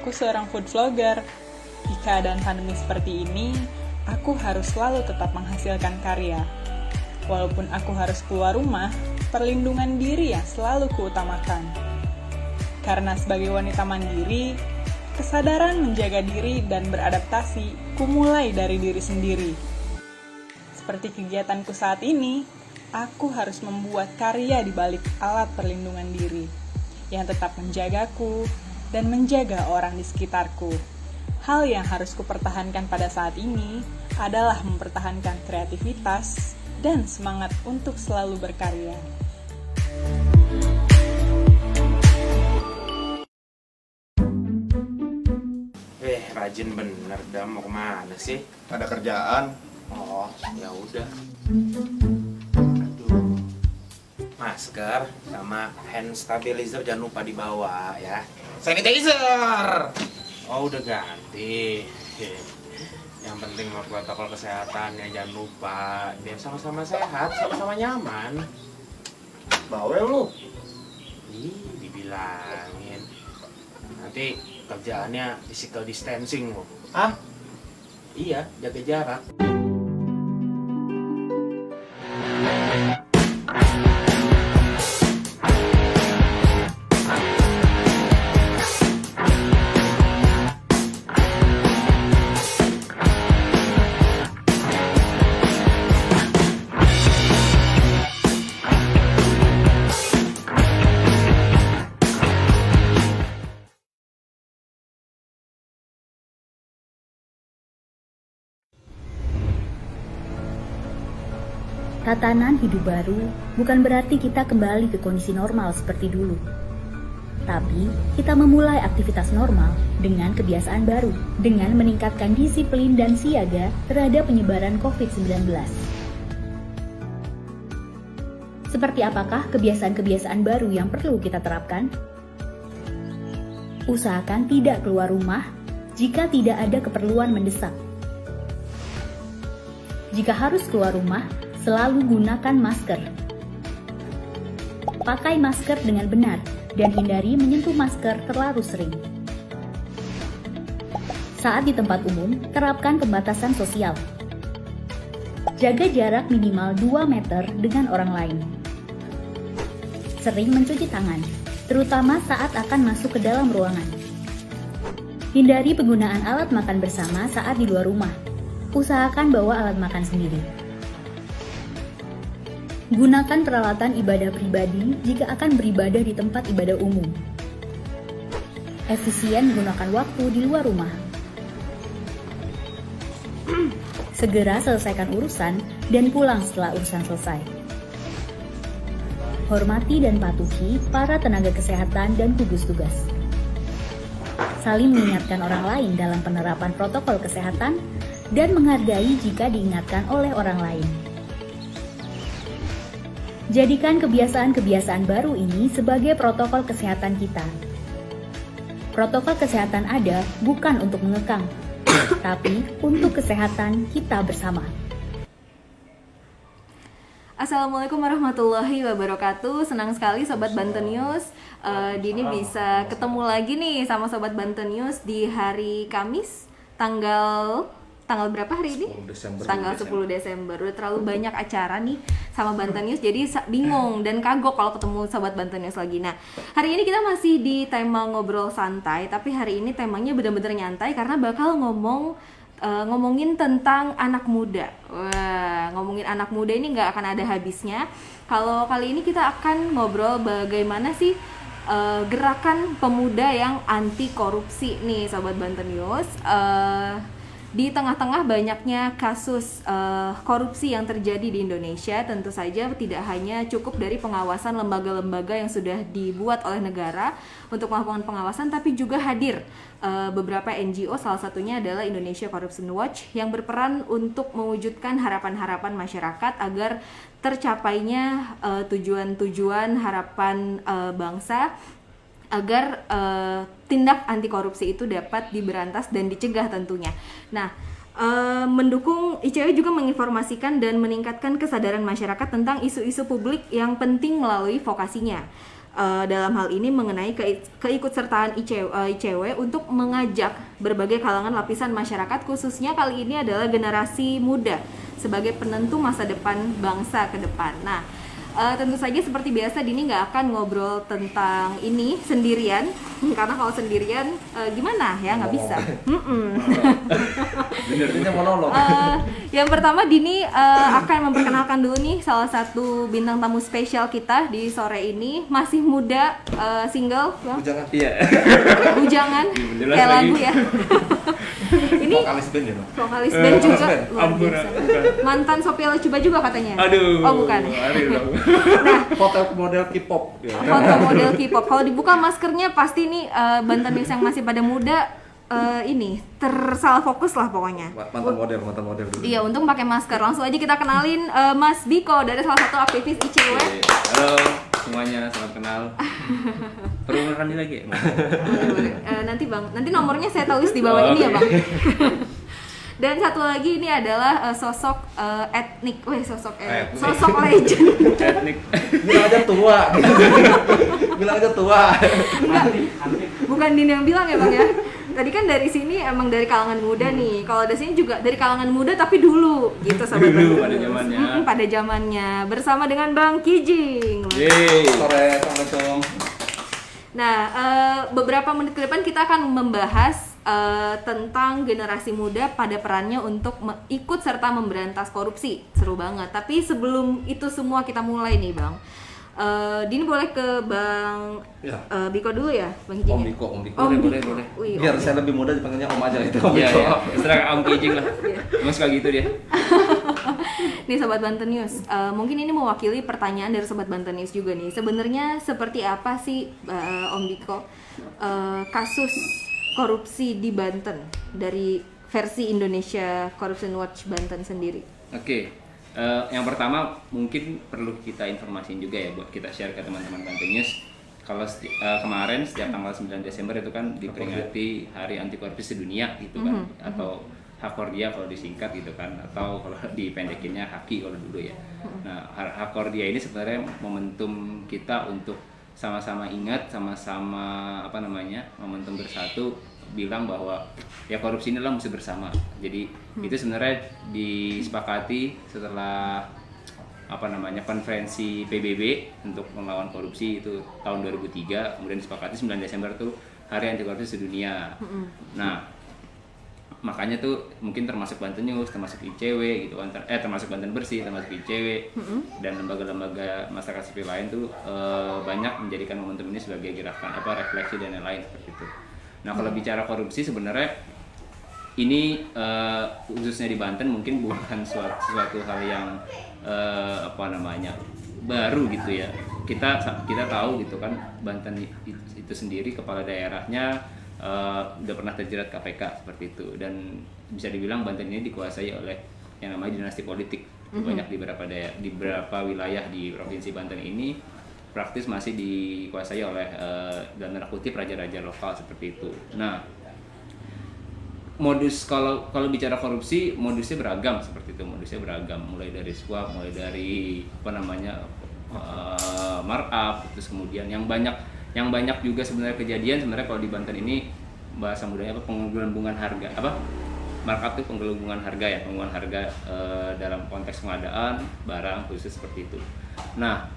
aku seorang food vlogger. Di keadaan pandemi seperti ini, aku harus selalu tetap menghasilkan karya. Walaupun aku harus keluar rumah, perlindungan diri yang selalu kuutamakan. Karena sebagai wanita mandiri, kesadaran menjaga diri dan beradaptasi kumulai dari diri sendiri. Seperti kegiatanku saat ini, aku harus membuat karya di balik alat perlindungan diri yang tetap menjagaku dan menjaga orang di sekitarku. Hal yang harus kupertahankan pada saat ini adalah mempertahankan kreativitas dan semangat untuk selalu berkarya. Rajin bener, mau kemana sih? Ada kerjaan. Oh, ya udah. Aduh. Masker sama hand stabilizer jangan lupa dibawa ya. Sanitizer. Oh, udah ganti. Yang penting mah protokol kesehatan ya, jangan lupa. Biar sama-sama sehat, sama-sama nyaman. Bawel lu. Ih, dibilangin. Nanti kerjaannya physical distancing loh. Ah? Iya, jaga jarak. Tatanan hidup baru bukan berarti kita kembali ke kondisi normal seperti dulu. Tapi, kita memulai aktivitas normal dengan kebiasaan baru, dengan meningkatkan disiplin dan siaga terhadap penyebaran COVID-19. Seperti apakah kebiasaan-kebiasaan baru yang perlu kita terapkan? Usahakan tidak keluar rumah jika tidak ada keperluan mendesak. Jika harus keluar rumah, selalu gunakan masker. Pakai masker dengan benar dan hindari menyentuh masker terlalu sering. Saat di tempat umum, terapkan pembatasan sosial. Jaga jarak minimal 2 meter dengan orang lain. Sering mencuci tangan, terutama saat akan masuk ke dalam ruangan. Hindari penggunaan alat makan bersama saat di luar rumah. Usahakan bawa alat makan sendiri. Gunakan peralatan ibadah pribadi jika akan beribadah di tempat ibadah umum. Efisien menggunakan waktu di luar rumah. Segera selesaikan urusan dan pulang setelah urusan selesai. Hormati dan patuhi para tenaga kesehatan dan gugus tugas. Saling mengingatkan orang lain dalam penerapan protokol kesehatan dan menghargai jika diingatkan oleh orang lain. Jadikan kebiasaan-kebiasaan baru ini sebagai protokol kesehatan kita. Protokol kesehatan ada bukan untuk mengekang, tapi untuk kesehatan kita bersama. Assalamualaikum warahmatullahi wabarakatuh. Senang sekali Sobat Banten News. Dini bisa ketemu lagi nih sama Sobat Banten News di hari Kamis tanggal berapa hari ini? 10 Desember. Tanggal 10 Desember. Udah terlalu banyak acara nih sama Banten News, jadi bingung dan kagok kalau ketemu Sobat Banten News lagi. Nah, hari ini kita masih di tema ngobrol santai, tapi hari ini temanya benar-benar nyantai karena bakal ngomongin tentang anak muda. Wah, ngomongin anak muda ini nggak akan ada habisnya. Kalau kali ini kita akan ngobrol bagaimana sih gerakan pemuda yang anti korupsi nih Sobat Banten News. Di tengah-tengah banyaknya kasus korupsi yang terjadi di Indonesia, tentu saja tidak hanya cukup dari pengawasan lembaga-lembaga yang sudah dibuat oleh negara untuk melakukan pengawasan, tapi juga hadir beberapa NGO, salah satunya adalah Indonesia Corruption Watch, yang berperan untuk mewujudkan harapan-harapan masyarakat agar tercapainya tujuan-tujuan harapan bangsa, agar tindak anti korupsi itu dapat diberantas dan dicegah tentunya. Nah, mendukung ICW juga menginformasikan dan meningkatkan kesadaran masyarakat tentang isu-isu publik yang penting melalui vokasinya. dalam hal ini mengenai keikutsertaan ICW untuk mengajak berbagai kalangan lapisan masyarakat, khususnya kali ini adalah generasi muda sebagai penentu masa depan bangsa ke depan. Nah, tentu saja seperti biasa Dini nggak akan ngobrol tentang ini sendirian, karena kalau sendirian gimana ya, nggak bisa. Bener monolog. Yang pertama Dini akan memperkenalkan dulu nih salah satu bintang tamu spesial kita di sore ini, masih muda, single, Jangan bujangan, kayak lagu ya. Ini vokalis band ya, Bang? vokalis band juga, band. luar biasa. Mantan Sophia Latjuba juga katanya. Aduh. Oh bukan. Foto model K-pop. Ya. Foto model K-pop. Kalau dibuka maskernya pasti nih Banten News yang masih pada muda ini tersalah fokus lah pokoknya. Mantan model dulu. Iya, untung pakai masker. Langsung aja kita kenalin Mas Biko dari salah satu aktivis ICW. Halo semuanya, salam kenal. Perlu ngerti lagi? Boleh. Nanti nomornya saya tulis di bawah ini ya Bang. Dan satu lagi ini adalah sosok etnik, sosok legend. Etnik. Bilang aja tua. Bilang aja tua. Bukan Dini yang bilang ya Bang ya. Tadi kan dari sini emang dari kalangan muda nih. Kalau dari sini juga dari kalangan muda tapi dulu gitu sahabat. Dulu pada zamannya. Pada zamannya bersama dengan Bang Kijing. Yeay. Sore, assalamualaikum. Nah, beberapa menit ke depan kita akan membahas tentang generasi muda pada perannya untuk ikut serta memberantas korupsi. Seru banget. Tapi sebelum itu semua kita mulai nih Bang. Dini boleh ke Bang Biko dulu ya, Bang Kijing. Om Biko. Boleh. Wih, Biar Om saya lebih muda dipanggilnya Om aja itu. Om Iya Biko. ya, terserah Om Kijing lah. Emang suka gitu dia. Nih Sobat Banten News, mungkin ini mewakili pertanyaan dari Sobat Banten News juga nih. Sebenarnya seperti apa sih Om Biko kasus korupsi di Banten dari versi Indonesia Corruption Watch Banten sendiri? Oke. Yang pertama mungkin perlu kita informasiin juga ya buat kita share ke teman-teman Banten News. Kalau kemarin setiap tanggal 9 Desember itu kan diperingati Hari Anti Korupsi Sedunia gitu kan, atau Hakordia kalau disingkat gitu kan, atau kalau dipendekinnya Haki kalau dulu ya. Nah, Hakordia ini sebenarnya momentum kita untuk sama-sama ingat, sama-sama momentum bersatu bilang bahwa ya korupsi ini adalah musuh bersama. Jadi itu sebenarnya disepakati setelah konferensi PBB untuk melawan korupsi itu tahun 2003, kemudian disepakati 9 Desember tuh Hari Anti Korupsi Sedunia. Nah, makanya tuh mungkin termasuk Banten News, termasuk ICW gitu kan, termasuk Banten Bersih, termasuk ICW dan lembaga-lembaga masyarakat sipil lain tuh banyak menjadikan momentum ini sebagai gerakan refleksi dan lain-lain seperti itu. Nah, kalau bicara korupsi sebenarnya ini khususnya di Banten mungkin bukan suatu hal yang baru gitu ya. Kita tahu gitu kan, Banten itu sendiri kepala daerahnya udah pernah terjerat KPK seperti itu, dan bisa dibilang Banten ini dikuasai oleh yang namanya dinasti politik. Banyak di beberapa wilayah di provinsi Banten ini praktis masih dikuasai oleh dalam tanda kutip raja-raja lokal seperti itu. Nah, modus kalau bicara korupsi modusnya beragam seperti itu. Modusnya beragam, mulai dari suap, mulai dari markup, terus kemudian yang banyak juga sebenarnya kejadian sebenarnya kalau di Banten ini bahasa mudanya penggelembungan harga. Markup itu penggelembungan harga ya, penggelembungan harga dalam konteks pengadaan barang khusus seperti itu. Nah,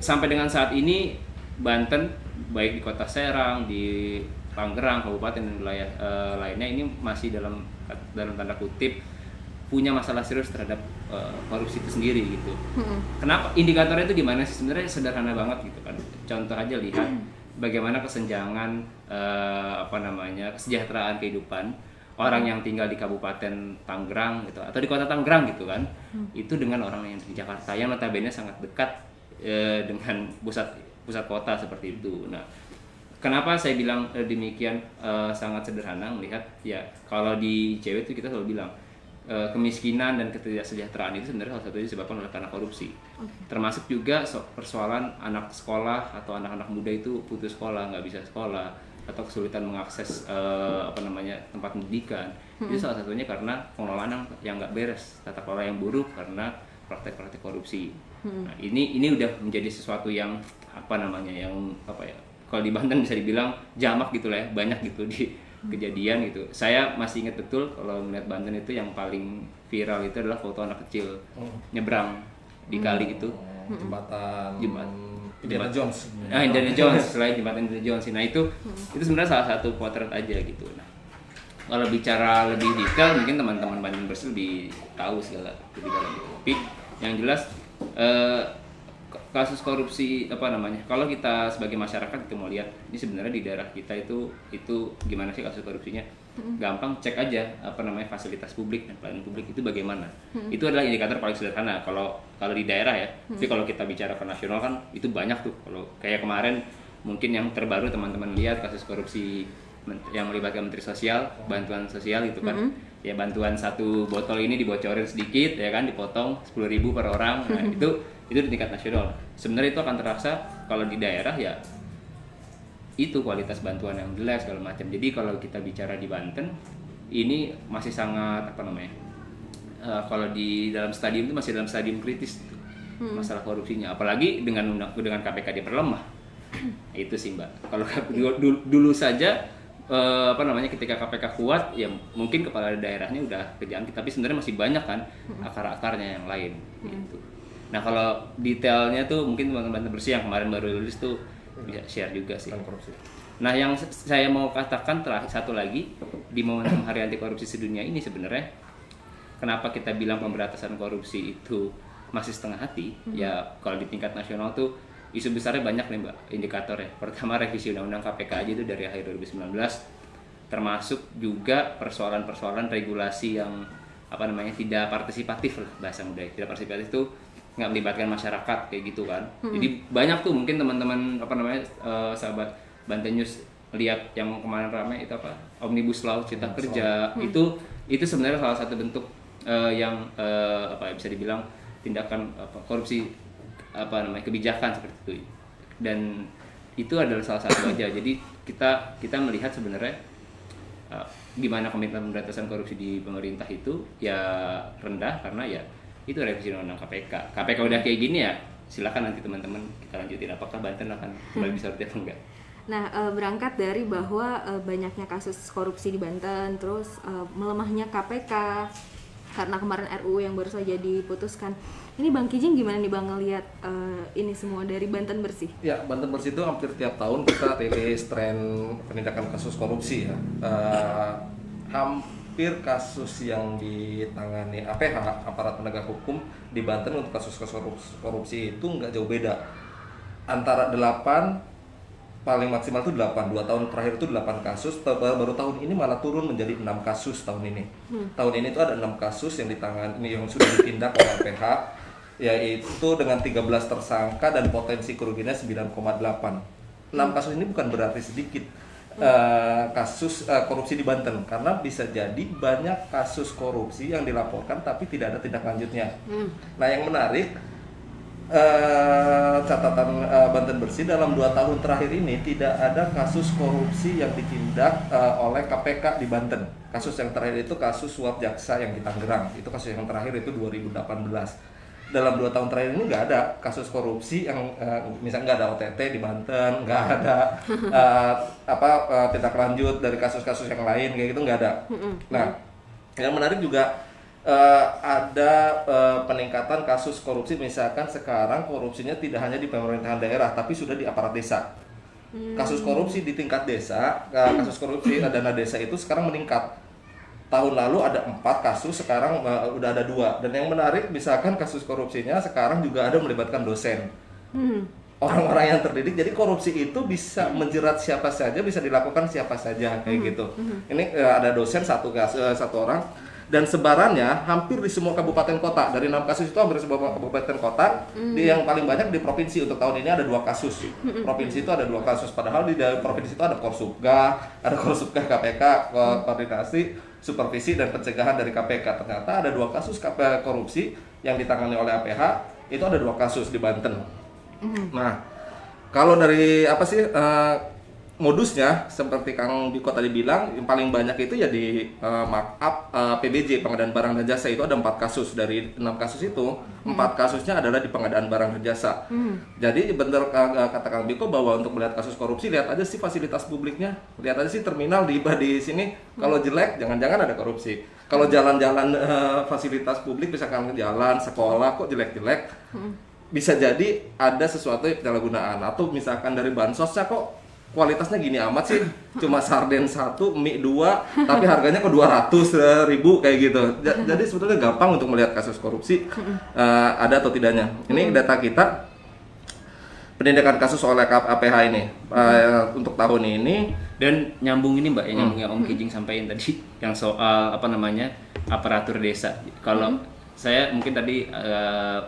sampai dengan saat ini Banten baik di Kota Serang, di Tangerang, kabupaten dan wilayah lainnya ini masih dalam tanda kutip punya masalah serius terhadap korupsi itu sendiri gitu. Kenapa? Indikatornya itu gimana sih? Sebenarnya sederhana banget gitu kan. Contoh aja lihat bagaimana kesenjangan kesejahteraan kehidupan orang yang tinggal di Kabupaten Tangerang gitu atau di Kota Tangerang gitu kan. Itu dengan orang yang di Jakarta yang notabene sangat dekat dengan pusat kota seperti itu. Nah, kenapa saya bilang demikian sangat sederhana melihat ya kalau di ICW itu kita selalu bilang kemiskinan dan ketidaksejahteraan itu sebenarnya salah satunya disebabkan oleh karena korupsi. Termasuk juga persoalan anak sekolah atau anak-anak muda itu putus sekolah, nggak bisa sekolah atau kesulitan mengakses tempat pendidikan. Itu salah satunya karena pengelolaan yang nggak beres, tata kelola yang buruk karena praktek-praktek korupsi. Nah, ini udah menjadi sesuatu yang kalau di Banten bisa dibilang jamak gitu lah ya, banyak gitu di kejadian gitu. Saya masih ingat betul kalau melihat Banten itu yang paling viral itu adalah foto anak kecil nyebrang di kali itu. Jembatan Indiana Jones. Indiana Jones, selain jembatan Indiana Jones. Nah itu sebenarnya salah satu potret aja gitu. Nah, kalau bicara lebih detail mungkin teman-teman Banten Bersih lebih tahu segala lebih dalam itu. Tapi yang jelas kasus korupsi kalau kita sebagai masyarakat kita mau lihat ini sebenarnya di daerah kita itu gimana sih kasus korupsinya, gampang cek aja fasilitas publik dan pelayanan publik itu bagaimana. Itu adalah indikator paling sederhana kalau di daerah ya. Tapi kalau kita bicara ke nasional kan itu banyak tuh. Kalau kayak kemarin mungkin yang terbaru teman-teman lihat kasus korupsi yang melibatkan Menteri Sosial, bantuan sosial gitu kan. Ya bantuan satu botol ini dibocorin sedikit ya kan, dipotong 10.000 per orang. Nah, itu di tingkat nasional. Sebenarnya itu akan terasa kalau di daerah ya itu kualitas bantuan yang jelek segala macam. Jadi kalau kita bicara di Banten ini masih sangat kalau di dalam stadium itu masih dalam stadium kritis masalah korupsinya. Apalagi dengan KPK diperlemah. Itu sih Mbak. Kalau dulu saja ketika KPK kuat ya mungkin kepala daerahnya udah kejangkit, tapi sebenarnya masih banyak kan akar-akarnya yang lain gitu. Nah kalau detailnya tuh mungkin teman-teman Bersih yang kemarin baru rilis tuh bisa share juga sih. Nah yang saya mau katakan terakhir satu lagi di momentum Hari Anti Korupsi Sedunia ini sebenarnya kenapa kita bilang pemberantasan korupsi itu masih setengah hati ya kalau di tingkat nasional tuh isu besarnya banyak nih Mbak indikatornya. Pertama revisi Undang-Undang KPK aja itu dari akhir 2019, termasuk juga persoalan-persoalan regulasi yang tidak partisipatif lah bahasa mudah. Tidak partisipatif itu nggak melibatkan masyarakat kayak gitu kan. Jadi banyak tuh mungkin teman-teman sahabat Banten News lihat yang kemarin ramai itu Omnibus Law Cipta Kerja. Itu sebenarnya salah satu bentuk yang bisa dibilang tindakan korupsi kebijakan seperti itu, dan itu adalah salah satu aja. Jadi kita melihat sebenarnya gimana komitmen pemberantasan korupsi di pemerintah itu ya rendah karena ya itu revisi undang-undang KPK udah kayak gini ya silakan nanti teman-teman kita lanjutin apakah Banten akan kembali seperti apa enggak. Nah, berangkat dari bahwa banyaknya kasus korupsi di Banten, terus melemahnya KPK karena kemarin RUU yang baru saja diputuskan. Ini Bang Kijing gimana nih Bang ngelihat ini semua dari Banten Bersih? Ya, Banten Bersih itu hampir tiap tahun kita rilis tren penindakan kasus korupsi ya. Hampir kasus yang ditangani APH, aparat penegak hukum di Banten untuk kasus-kasus korupsi itu nggak jauh beda. Antara 8 paling maksimal itu 8, 2 tahun terakhir itu 8 kasus, baru tahun ini malah turun menjadi 6 kasus tahun ini. Tahun ini itu ada 6 kasus yang ditangani yang sudah ditindak oleh APH, yaitu dengan 13 tersangka dan potensi kerugiannya 9,8. 6 kasus ini bukan berarti sedikit kasus korupsi di Banten, karena bisa jadi banyak kasus korupsi yang dilaporkan tapi tidak ada tindak lanjutnya. Nah yang menarik, catatan Banten Bersih dalam 2 tahun terakhir ini tidak ada kasus korupsi yang ditindak oleh KPK di Banten. Kasus yang terakhir itu kasus suap jaksa yang di Tangerang, itu kasus yang terakhir itu 2018. Dalam 2 tahun terakhir ini nggak ada kasus korupsi yang misalnya nggak ada OTT di Banten, nggak ada tindak lanjut dari kasus-kasus yang lain kayak gitu, nggak ada. Nah yang menarik juga ada peningkatan kasus korupsi, misalkan sekarang korupsinya tidak hanya di pemerintahan daerah tapi sudah di aparat desa. Kasus korupsi di tingkat desa, kasus korupsi dana desa itu sekarang meningkat. Tahun lalu ada 4 kasus, sekarang udah ada 2. Dan yang menarik misalkan kasus korupsinya sekarang juga ada melibatkan dosen. Orang-orang yang terdidik, jadi korupsi itu bisa menjerat siapa saja, bisa dilakukan siapa saja kayak gitu. Ini ada dosen satu orang. Dan sebarannya hampir di semua kabupaten kota. Dari 6 kasus itu hampir di semua kabupaten kota. Yang paling banyak di provinsi. Untuk tahun ini ada 2 kasus. Provinsi itu ada 2 kasus. Padahal di provinsi itu ada Korsubga, KPK, koordinasi, supervisi dan pencegahan dari KPK. Ternyata ada 2 kasus korupsi yang ditangani oleh APH. Itu ada 2 kasus di Banten. Nah, kalau dari modusnya seperti Kang Biko tadi bilang, yang paling banyak itu ya di markup PBJ, pengadaan barang dan jasa. Itu ada 4 kasus. Dari 6 kasus itu 4 kasusnya adalah di pengadaan barang dan jasa. Jadi benar kata Kang Biko bahwa untuk melihat kasus korupsi, lihat aja sih fasilitas publiknya, lihat aja sih terminal di sini. Kalau jelek jangan-jangan ada korupsi. Kalau jalan-jalan fasilitas publik, misalkan jalan sekolah kok jelek-jelek, bisa jadi ada sesuatu yang penyalahgunaan. Atau misalkan dari bansosnya kok kualitasnya gini amat sih, cuma sarden 1, mie 2, tapi harganya kok 200.000 kayak gitu. Jadi sebetulnya gampang untuk melihat kasus korupsi ada atau tidaknya. Ini data kita penindakan kasus oleh KPH ini untuk tahun ini. Dan nyambung ini Mbak, nyambung yang Om Kijing sampaikan tadi yang soal aparatur desa. Kalau saya mungkin tadi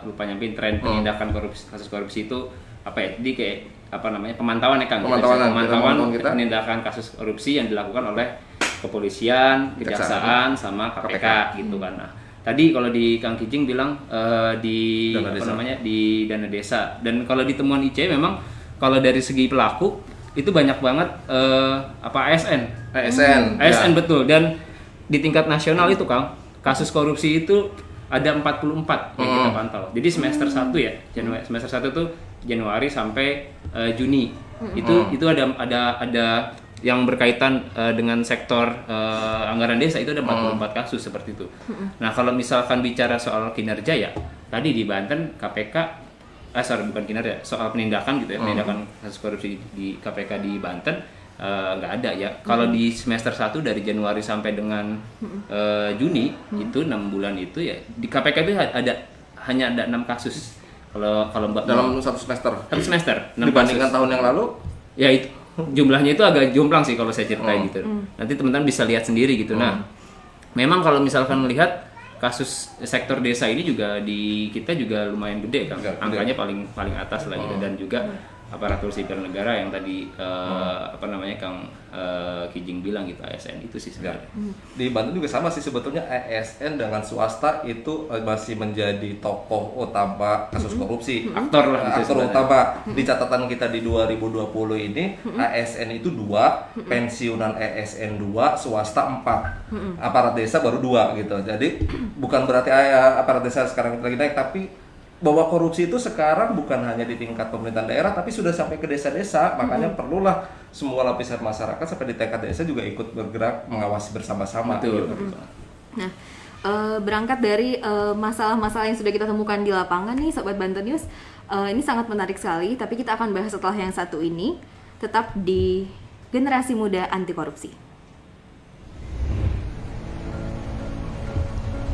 lupa nyampein tren penindakan korupsi, kasus korupsi itu jadi kayak pemantauan ya Kang. Pemantauan penindakan kasus korupsi yang dilakukan oleh kepolisian, kejaksaan sama KPK gitu kan. Nah, tadi kalau di Kang Kijing bilang di di dana desa, dan kalau di temuan IC memang kalau dari segi pelaku itu banyak banget ASN betul. Dan di tingkat nasional itu Kang, kasus korupsi itu ada 44 yang kita pantau. Jadi semester 1 ya, semester 1 tuh Januari sampai Juni. Itu ada yang berkaitan dengan sektor anggaran desa, itu ada 44 kasus seperti itu. Nah, kalau misalkan bicara soal kinerja ya, tadi di Banten KPK bukan kinerja, soal penindakan gitu ya, penindakan kasus korupsi di KPK di Banten nggak ada ya. Kalau di semester 1 dari Januari sampai dengan Juni itu 6 bulan itu ya di KPK itu hanya ada 6 kasus. Kalau Mbak dalam satu semester dibandingkan kasus. Tahun yang lalu ya itu jumlahnya itu agak jomplang sih kalau saya ceritain gitu. Nanti teman-teman bisa lihat sendiri gitu. Nah, memang kalau misalkan melihat kasus sektor desa ini juga di kita juga lumayan gede kan, angkanya paling atas lah gitu. Dan juga aparatur sipil negara yang tadi Kang Kijing bilang gitu, ASN itu sih sebenarnya. Di Banten juga sama sih sebetulnya, ASN dengan swasta itu masih menjadi tokoh utama kasus korupsi. Aktor utama. Di catatan kita di 2020 ini ASN itu 2, pensiunan ASN 2, swasta 4. Aparat desa baru 2 gitu. Jadi bukan berarti aparat desa sekarang lagi naik, tapi bahwa korupsi itu sekarang bukan hanya di tingkat pemerintahan daerah, tapi sudah sampai ke desa-desa. Makanya perlulah semua lapisan masyarakat sampai di tingkat desa juga ikut bergerak mengawasi bersama-sama. Betul. Nah, berangkat dari masalah-masalah yang sudah kita temukan di lapangan nih Sobat Banten News, ini sangat menarik sekali, tapi kita akan bahas setelah yang satu ini. Tetap di Generasi Muda Anti Korupsi.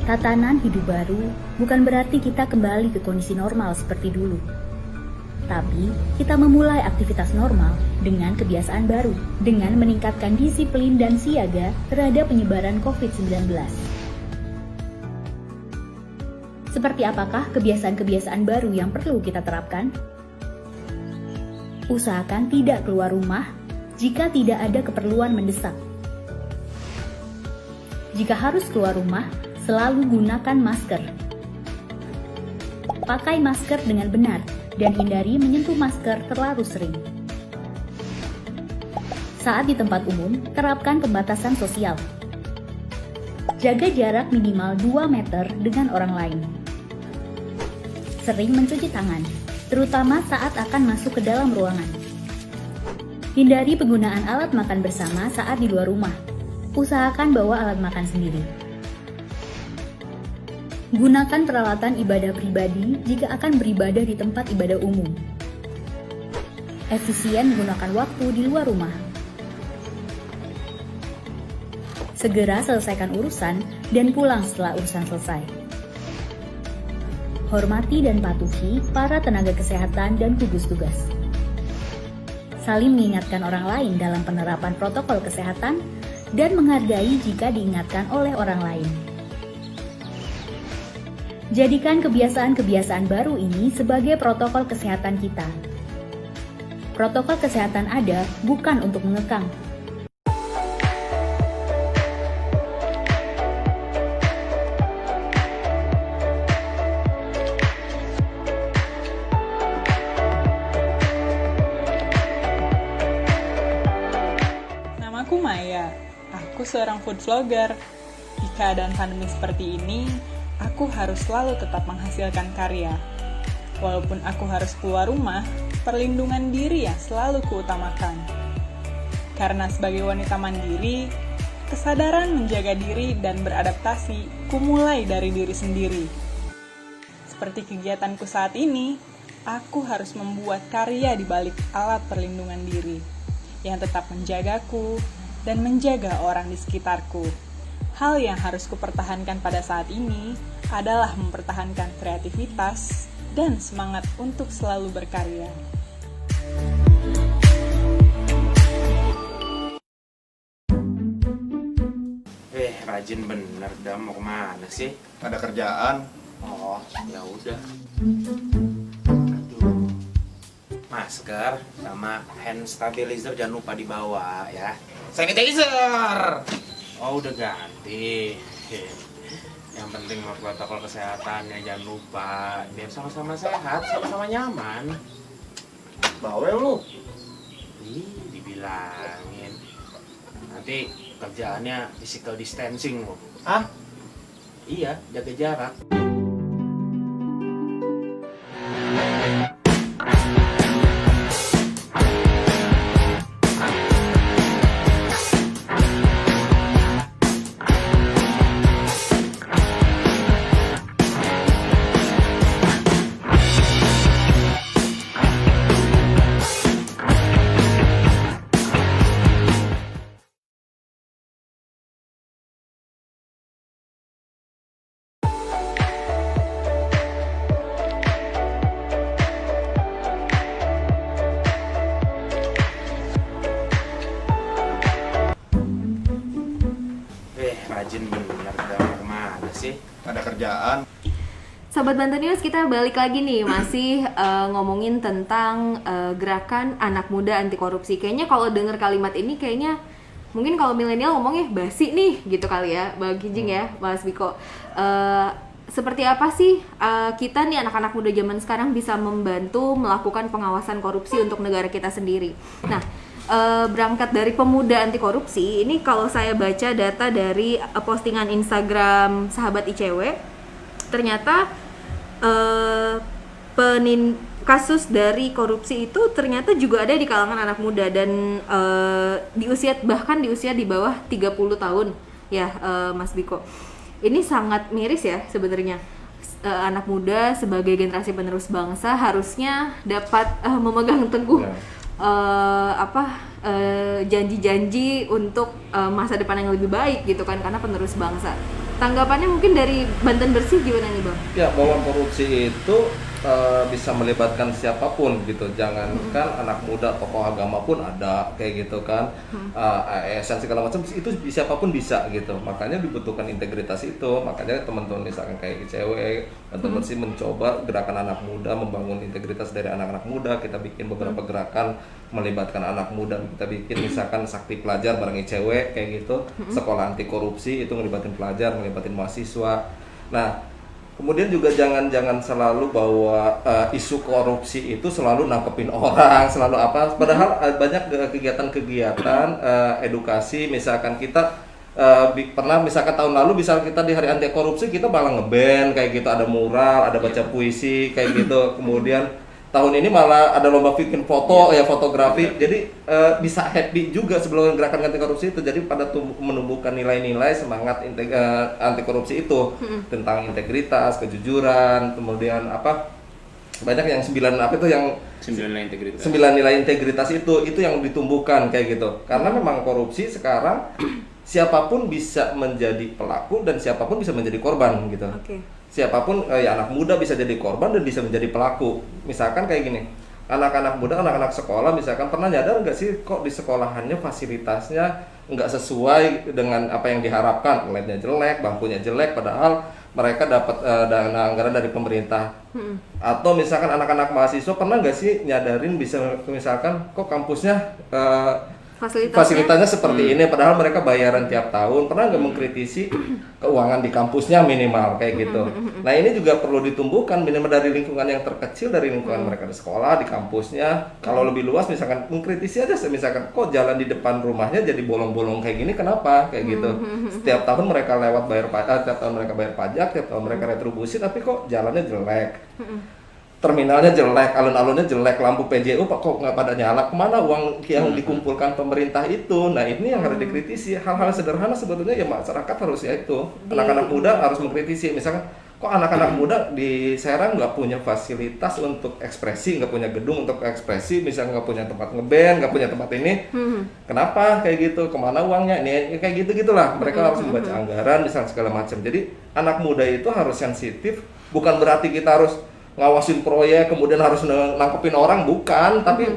Tatanan hidup baru bukan berarti kita kembali ke kondisi normal seperti dulu. Tapi, kita memulai aktivitas normal dengan kebiasaan baru, dengan meningkatkan disiplin dan siaga terhadap penyebaran COVID-19. Seperti apakah kebiasaan-kebiasaan baru yang perlu kita terapkan? Usahakan tidak keluar rumah jika tidak ada keperluan mendesak. Jika harus keluar rumah, selalu gunakan masker. Pakai masker dengan benar dan hindari menyentuh masker terlalu sering. Saat di tempat umum, terapkan pembatasan sosial. Jaga jarak minimal 2 meter dengan orang lain. Sering mencuci tangan, terutama saat akan masuk ke dalam ruangan. Hindari penggunaan alat makan bersama saat di luar rumah. Usahakan bawa alat makan sendiri. Gunakan peralatan ibadah pribadi jika akan beribadah di tempat ibadah umum. Efisien menggunakan waktu di luar rumah. Segera selesaikan urusan dan pulang setelah urusan selesai. Hormati dan patuhi para tenaga kesehatan dan gugus tugas. Saling mengingatkan orang lain dalam penerapan protokol kesehatan dan menghargai jika diingatkan oleh orang lain. Jadikan kebiasaan-kebiasaan baru ini sebagai protokol kesehatan kita. Protokol kesehatan ada bukan untuk mengekang, saya. Aku seorang food vlogger. Di keadaan pandemi seperti ini, aku harus selalu tetap menghasilkan karya. Walaupun aku harus keluar rumah, perlindungan diri yang selalu kuutamakan. Karena sebagai wanita mandiri, kesadaran menjaga diri dan beradaptasi kumulai dari diri sendiri. Seperti kegiatanku saat ini, aku harus membuat karya di balik alat perlindungan diri yang tetap menjagaku dan menjaga orang di sekitarku. Hal yang harus kupertahankan pada saat ini adalah mempertahankan kreativitas dan semangat untuk selalu berkarya. Rajin bener, dah mau kemana sih? Ada kerjaan. Oh, ya udah. Aduh. Masker sama hand stabilizer jangan lupa dibawa ya. Sanitizer. Oh, udah ganti. Yang penting mah protokol kesehatannya jangan lupa. Biar sama-sama sehat, sama-sama nyaman. Bawel lu. Ih, dibilangin. Nanti kerjaannya physical distancing loh. Hah? Iya, jaga jarak. Rajin bener, dah mau kemana sih? Ada kerjaan. Sahabat Banten News, kita balik lagi nih, masih ngomongin tentang gerakan anak muda anti korupsi. Kayaknya kalau denger kalimat ini kayaknya mungkin kalau milenial ngomongnya basi nih gitu kali ya, Bang Kijing ya, Mas Biko. Seperti apa sih kita nih anak-anak muda zaman sekarang bisa membantu melakukan pengawasan korupsi untuk negara kita sendiri. Nah, berangkat dari pemuda anti korupsi, ini kalau saya baca data dari postingan Instagram sahabat ICW, ternyata kasus dari korupsi itu ternyata juga ada di kalangan anak muda dan bahkan di usia di bawah 30 tahun ya, Mas Biko. Ini sangat miris ya sebenarnya. Anak muda sebagai generasi penerus bangsa harusnya dapat memegang teguh janji-janji untuk masa depan yang lebih baik gitu kan, karena penerus bangsa. Tanggapannya mungkin dari Banten Bersih gimana nih Bang? Ya, bahwa korupsi itu bisa melibatkan siapapun gitu, jangankan anak muda, tokoh agama pun ada kayak gitu kan, ASN segala macam itu siapapun bisa gitu, makanya dibutuhkan integritas itu. Makanya teman-teman misalkan kayak ICW, Banten Bersih mencoba gerakan anak muda, membangun integritas dari anak-anak muda. Kita bikin beberapa gerakan melibatkan anak muda, kita bikin misalkan sakti pelajar bareng ICW kayak gitu, sekolah anti korupsi itu ngelibatin pelajar, ngelibatin mahasiswa. Nah, kemudian juga jangan selalu bahwa isu korupsi itu selalu nangkepin orang, selalu apa. Padahal banyak kegiatan-kegiatan edukasi. Misalkan kita pernah misalkan tahun lalu misalkan kita di hari anti korupsi kita malah ngeband kayak gitu, ada mural, ada baca puisi kayak gitu. Kemudian tahun ini malah ada lomba bikin foto ya, fotografi. Jadi bisa happy juga sebelum gerakan anti korupsi itu. Jadi pada menumbuhkan nilai-nilai semangat anti korupsi itu, tentang integritas, kejujuran, kemudian apa banyak yang 9 nilai integritas itu yang ditumbuhkan kayak gitu. Karena memang korupsi sekarang siapapun bisa menjadi pelaku dan siapapun bisa menjadi korban gitu. Siapapun ya anak muda bisa jadi korban dan bisa menjadi pelaku. Misalkan kayak gini, anak-anak muda, anak-anak sekolah misalkan pernah nyadar nggak sih kok di sekolahannya fasilitasnya nggak sesuai dengan apa yang diharapkan, LED-nya jelek, bangkunya jelek, padahal mereka dapat dana anggaran dari pemerintah. Atau misalkan anak-anak mahasiswa pernah nggak sih nyadarin bisa misalkan kok kampusnya fasilitasnya seperti ini, padahal mereka bayaran tiap tahun. Pernah nggak mengkritisi keuangan di kampusnya minimal kayak gitu? Nah ini juga perlu ditumbuhkan minimal dari lingkungan yang terkecil, dari lingkungan mereka di sekolah, di kampusnya. Kalau lebih luas misalkan mengkritisi aja, misalkan kok jalan di depan rumahnya jadi bolong-bolong kayak gini, kenapa kayak gitu? Setiap tahun mereka lewat bayar pajak, setiap tahun mereka bayar pajak, setiap tahun mereka retribusi, tapi kok jalannya jelek. Terminalnya jelek, alun-alunnya jelek, lampu PJU kok nggak pada nyala, kemana uang yang dikumpulkan pemerintah itu? Nah ini yang harus dikritisi. Hal-hal sederhana sebetulnya ya masyarakat harusnya itu, anak-anak muda harus mengkritisi. Misalkan kok anak-anak muda di Serang nggak punya fasilitas untuk ekspresi, nggak punya gedung untuk ekspresi, misalnya nggak punya tempat ngeband, nggak punya tempat ini, kenapa kayak gitu? Kemana uangnya? Ini kayak gitu-gitulah. Mereka harus membaca anggaran, misalnya segala macam. Jadi anak muda itu harus sensitif, bukan berarti kita harus ngawasin proyek kemudian harus nangkepin orang, bukan, tapi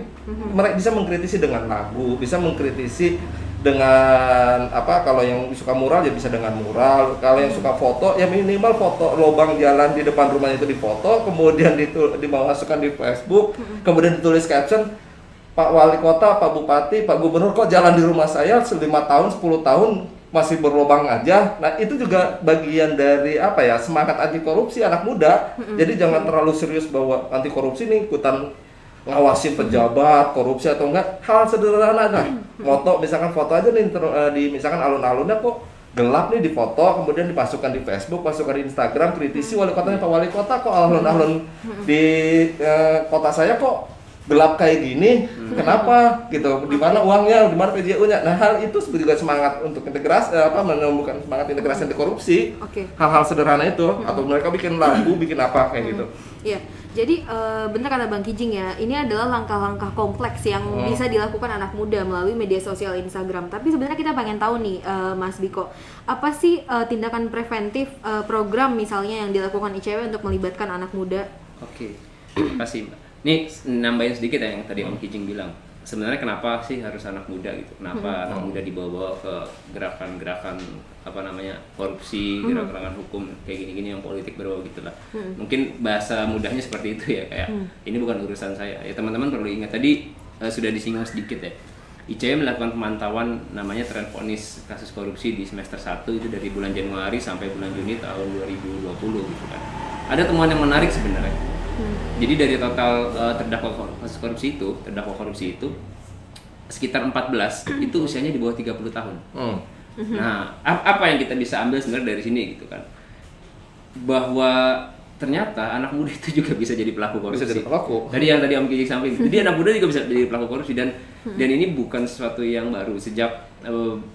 mereka bisa mengkritisi dengan lagu, bisa mengkritisi dengan apa, kalau yang suka mural ya bisa dengan mural, kalau yang suka foto ya minimal foto lubang jalan di depan rumahnya itu difoto, kemudian dimasukkan di Facebook, kemudian ditulis caption, Pak Wali Kota, Pak Bupati, Pak Gubernur, kok jalan di rumah saya 5 tahun, 10 tahun masih berlubang aja. Nah itu juga bagian dari apa ya, semangat anti korupsi anak muda. Jadi jangan terlalu serius bahwa anti korupsi nih ikutan ngawasin pejabat korupsi atau enggak. Hal sederhana aja, foto misalkan foto aja nih di misalkan alun-alunnya kok gelap nih, difoto kemudian dimasukkan di Facebook, masukkan di Instagram, kritisi wali kotanya, Pak Wali Kota kok alun-alun di kota saya kok gelap kayak gini, kenapa gitu, di mana uangnya, di mana PJU-nya. Nah hal itu juga semangat untuk integrasi, menumbuhkan semangat integrasi anti korupsi. Hal-hal sederhana itu, atau mereka bikin lagu, bikin apa kayak gitu. Iya, jadi benar kata Bang Kijing ya, ini adalah langkah-langkah kompleks yang bisa dilakukan anak muda melalui media sosial Instagram. Tapi sebenarnya kita pengen tahu nih, Mas Biko, apa sih tindakan preventif program misalnya yang dilakukan ICW untuk melibatkan anak muda? Oke, terima kasih Mbak. Nih nambahin sedikit ya yang tadi Om Kijing bilang. Sebenarnya kenapa sih harus anak muda gitu? Kenapa anak muda dibawa ke gerakan-gerakan apa namanya korupsi, gerakan hukum kayak gini-gini yang politik berbau gitulah. Mungkin bahasa mudahnya seperti itu ya, kayak ini bukan urusan saya. Ya teman-teman perlu ingat tadi sudah disinggung sedikit ya. ICW melakukan pemantauan namanya tren vonis kasus korupsi di semester 1 itu dari bulan Januari sampai bulan Juni tahun 2020 gitu kan. Ada temuan yang menarik sebenarnya. Jadi dari total terdakwa korupsi itu sekitar 14 itu usianya di bawah 30 tahun. Nah, apa yang kita bisa ambil sebenarnya dari sini gitu kan? Bahwa ternyata anak muda itu juga bisa jadi pelaku korupsi. Bisa jadi pelaku. Tadi yang Kijing sampaikan. Jadi anak muda juga bisa jadi pelaku korupsi dan ini bukan sesuatu yang baru. Sejak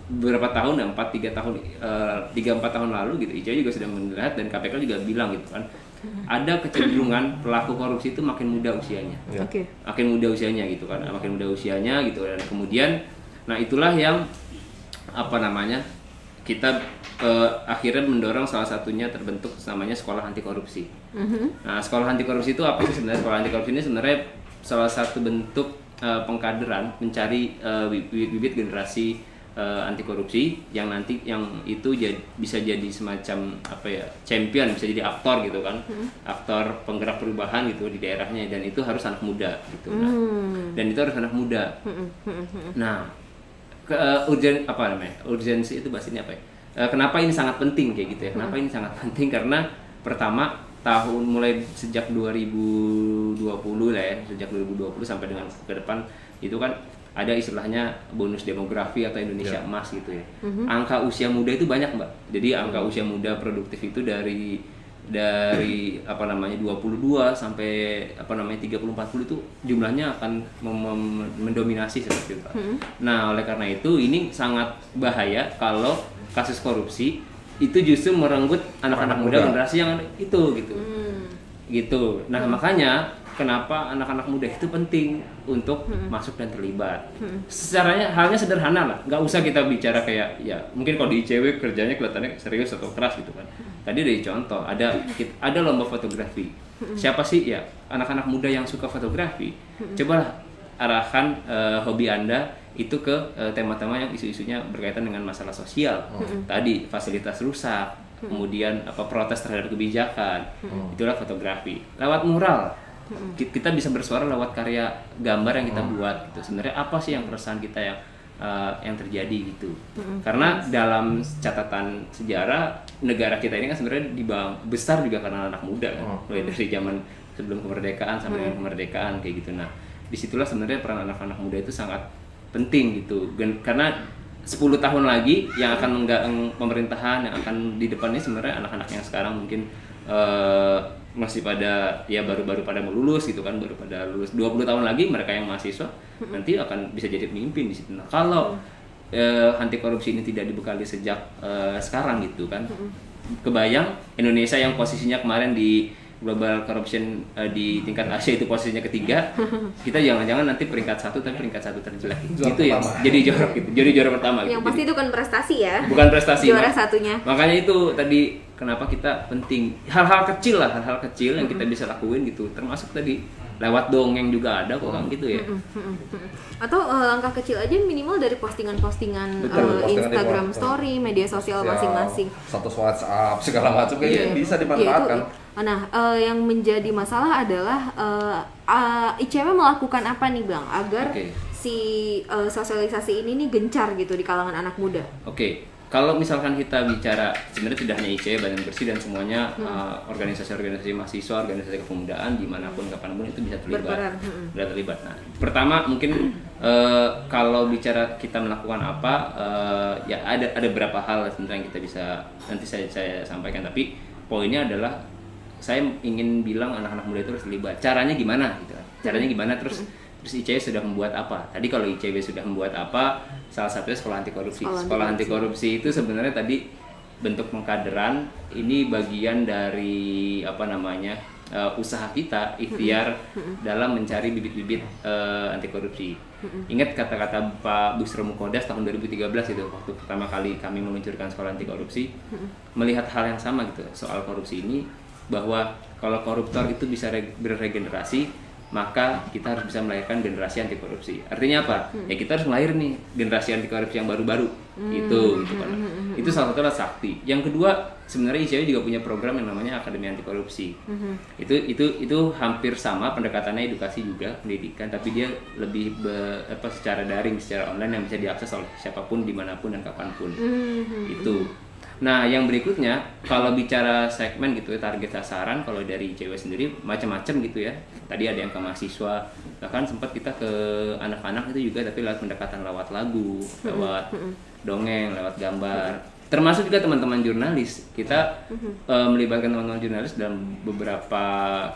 beberapa tahun, 3-4 tahun lalu gitu, ICW juga sudah melihat dan KPK juga bilang gitu kan. Ada kecenderungan pelaku korupsi itu makin muda usianya, makin muda usianya gitu kan, makin muda usianya gitu, dan kemudian, nah itulah yang apa namanya kita akhirnya mendorong salah satunya terbentuk namanya sekolah anti korupsi. Nah sekolah anti korupsi itu apa sih sebenarnya? Sekolah anti korupsi ini sebenarnya salah satu bentuk pengkaderan mencari bibit generasi anti korupsi yang nanti yang itu bisa jadi semacam apa ya, champion, bisa jadi aktor gitu kan, aktor penggerak perubahan gitu di daerahnya, dan itu harus anak muda gitu. Nah, dan itu harus anak muda. Nah, urgensi itu bahasanya apa ya? Kenapa ini sangat penting kayak gitu ya? Kenapa ini sangat penting? Karena pertama tahun mulai sejak 2020 lah ya, sejak 2020 sampai dengan ke depan itu kan ada istilahnya bonus demografi atau Indonesia Emas gitu ya. Angka usia muda itu banyak Mbak. Jadi angka usia muda produktif itu dari apa namanya 22 sampai apa namanya 30-40 itu jumlahnya akan mendominasi seperti itu. Nah, oleh karena itu ini sangat bahaya kalau kasus korupsi itu justru merenggut anak-anak muda generasi yang itu gitu. Gitu. Nah, makanya kenapa anak-anak muda itu penting untuk masuk dan terlibat. Secaranya halnya sederhana lah, nggak usah kita bicara kayak ya mungkin kalau di ICW kerjanya kelihatannya serius atau keras gitu kan. Tadi dari contoh ada lomba fotografi. Siapa sih ya anak-anak muda yang suka fotografi? Cobalah arahkan hobi Anda itu ke tema-tema yang isu-isunya berkaitan dengan masalah sosial. Tadi fasilitas rusak, kemudian protes terhadap kebijakan. Itulah fotografi. Lewat mural. Kita bisa bersuara lewat karya gambar yang kita buat gitu. Sebenarnya apa sih yang keresahan kita yang yang terjadi gitu. Karena dalam catatan sejarah negara kita ini kan sebenarnya besar juga karena anak muda kan, mulai dari zaman sebelum kemerdekaan sampai dengan kemerdekaan kayak gitu. Nah, disitulah sebenarnya peran anak-anak muda itu sangat penting gitu. Karena 10 tahun lagi yang akan menggang pemerintahan, yang akan di depannya sebenarnya anak-anak yang sekarang mungkin masih pada ya baru-baru pada mau lulus gitu kan, baru pada lulus 20 tahun lagi mereka yang mahasiswa nanti akan bisa jadi pemimpin di situ. Nah, kalau anti korupsi ini tidak dibekali sejak sekarang gitu kan, kebayang Indonesia yang posisinya kemarin di global corruption di tingkat Asia itu posisinya ketiga, kita jangan-jangan nanti peringkat 1 tapi peringkat 1 terjelek gitu ya, jadi jorok gitu, jadi juara pertama gitu. Yang pasti itu kan prestasi ya, bukan prestasi juara satunya. Makanya itu tadi kenapa kita penting hal-hal kecil yang kita bisa lakuin gitu, termasuk tadi lewat dongeng juga ada kok kan gitu ya. Atau langkah kecil aja minimal dari postingan-postingan Instagram story, media sosial masing-masing, status WhatsApp segala macam kayaknya bisa dimanfaatkan. Nah, yang menjadi masalah adalah ICW melakukan apa nih Bang agar si sosialisasi ini nih gencar gitu di kalangan anak muda. Kalau misalkan kita bicara sebenarnya tidak hanya ICW, Badan Bersih dan semuanya organisasi-organisasi mahasiswa, organisasi kepemudaan dimanapun kapanpun itu bisa terlibat. Nah, pertama mungkin kalau bicara kita melakukan apa, ya ada beberapa hal sebenarnya yang kita bisa nanti saya sampaikan, tapi poinnya adalah saya ingin bilang anak-anak muda itu harus terlibat. Caranya gimana gitu kan? Caranya gimana terus ICW sudah membuat apa? Tadi kalau ICW sudah membuat apa? Salah satunya sekolah anti korupsi. Sekolah anti korupsi itu sebenarnya tadi bentuk pengkaderan, ini bagian dari usaha kita ikhtiar dalam mencari bibit-bibit anti korupsi. Ingat kata-kata Pak Busro Mukodas tahun 2013 itu waktu pertama kali kami meluncurkan sekolah anti korupsi, melihat hal yang sama gitu soal korupsi ini, bahwa kalau koruptor itu bisa berregenerasi, maka kita harus bisa melahirkan generasi anti korupsi. Artinya apa? Ya kita harus melahir nih generasi anti korupsi yang baru-baru. Itu kan. Itu salah satu sakti. Yang kedua, sebenarnya ICW juga punya program yang namanya Akademi Anti Korupsi. Itu hampir sama pendekatannya, edukasi juga, pendidikan, tapi dia lebih secara daring, secara online yang bisa diakses oleh siapapun, dimanapun dan kapanpun. Itu. Nah, yang berikutnya kalau bicara segmen gitu ya, target sasaran kalau dari ICW sendiri macam-macam gitu ya. Tadi ada yang ke mahasiswa, bahkan sempat kita ke anak-anak itu juga, tapi lewat pendekatan lewat lagu, lewat dongeng, lewat gambar. Termasuk juga teman-teman jurnalis. Kita melibatkan teman-teman jurnalis dalam beberapa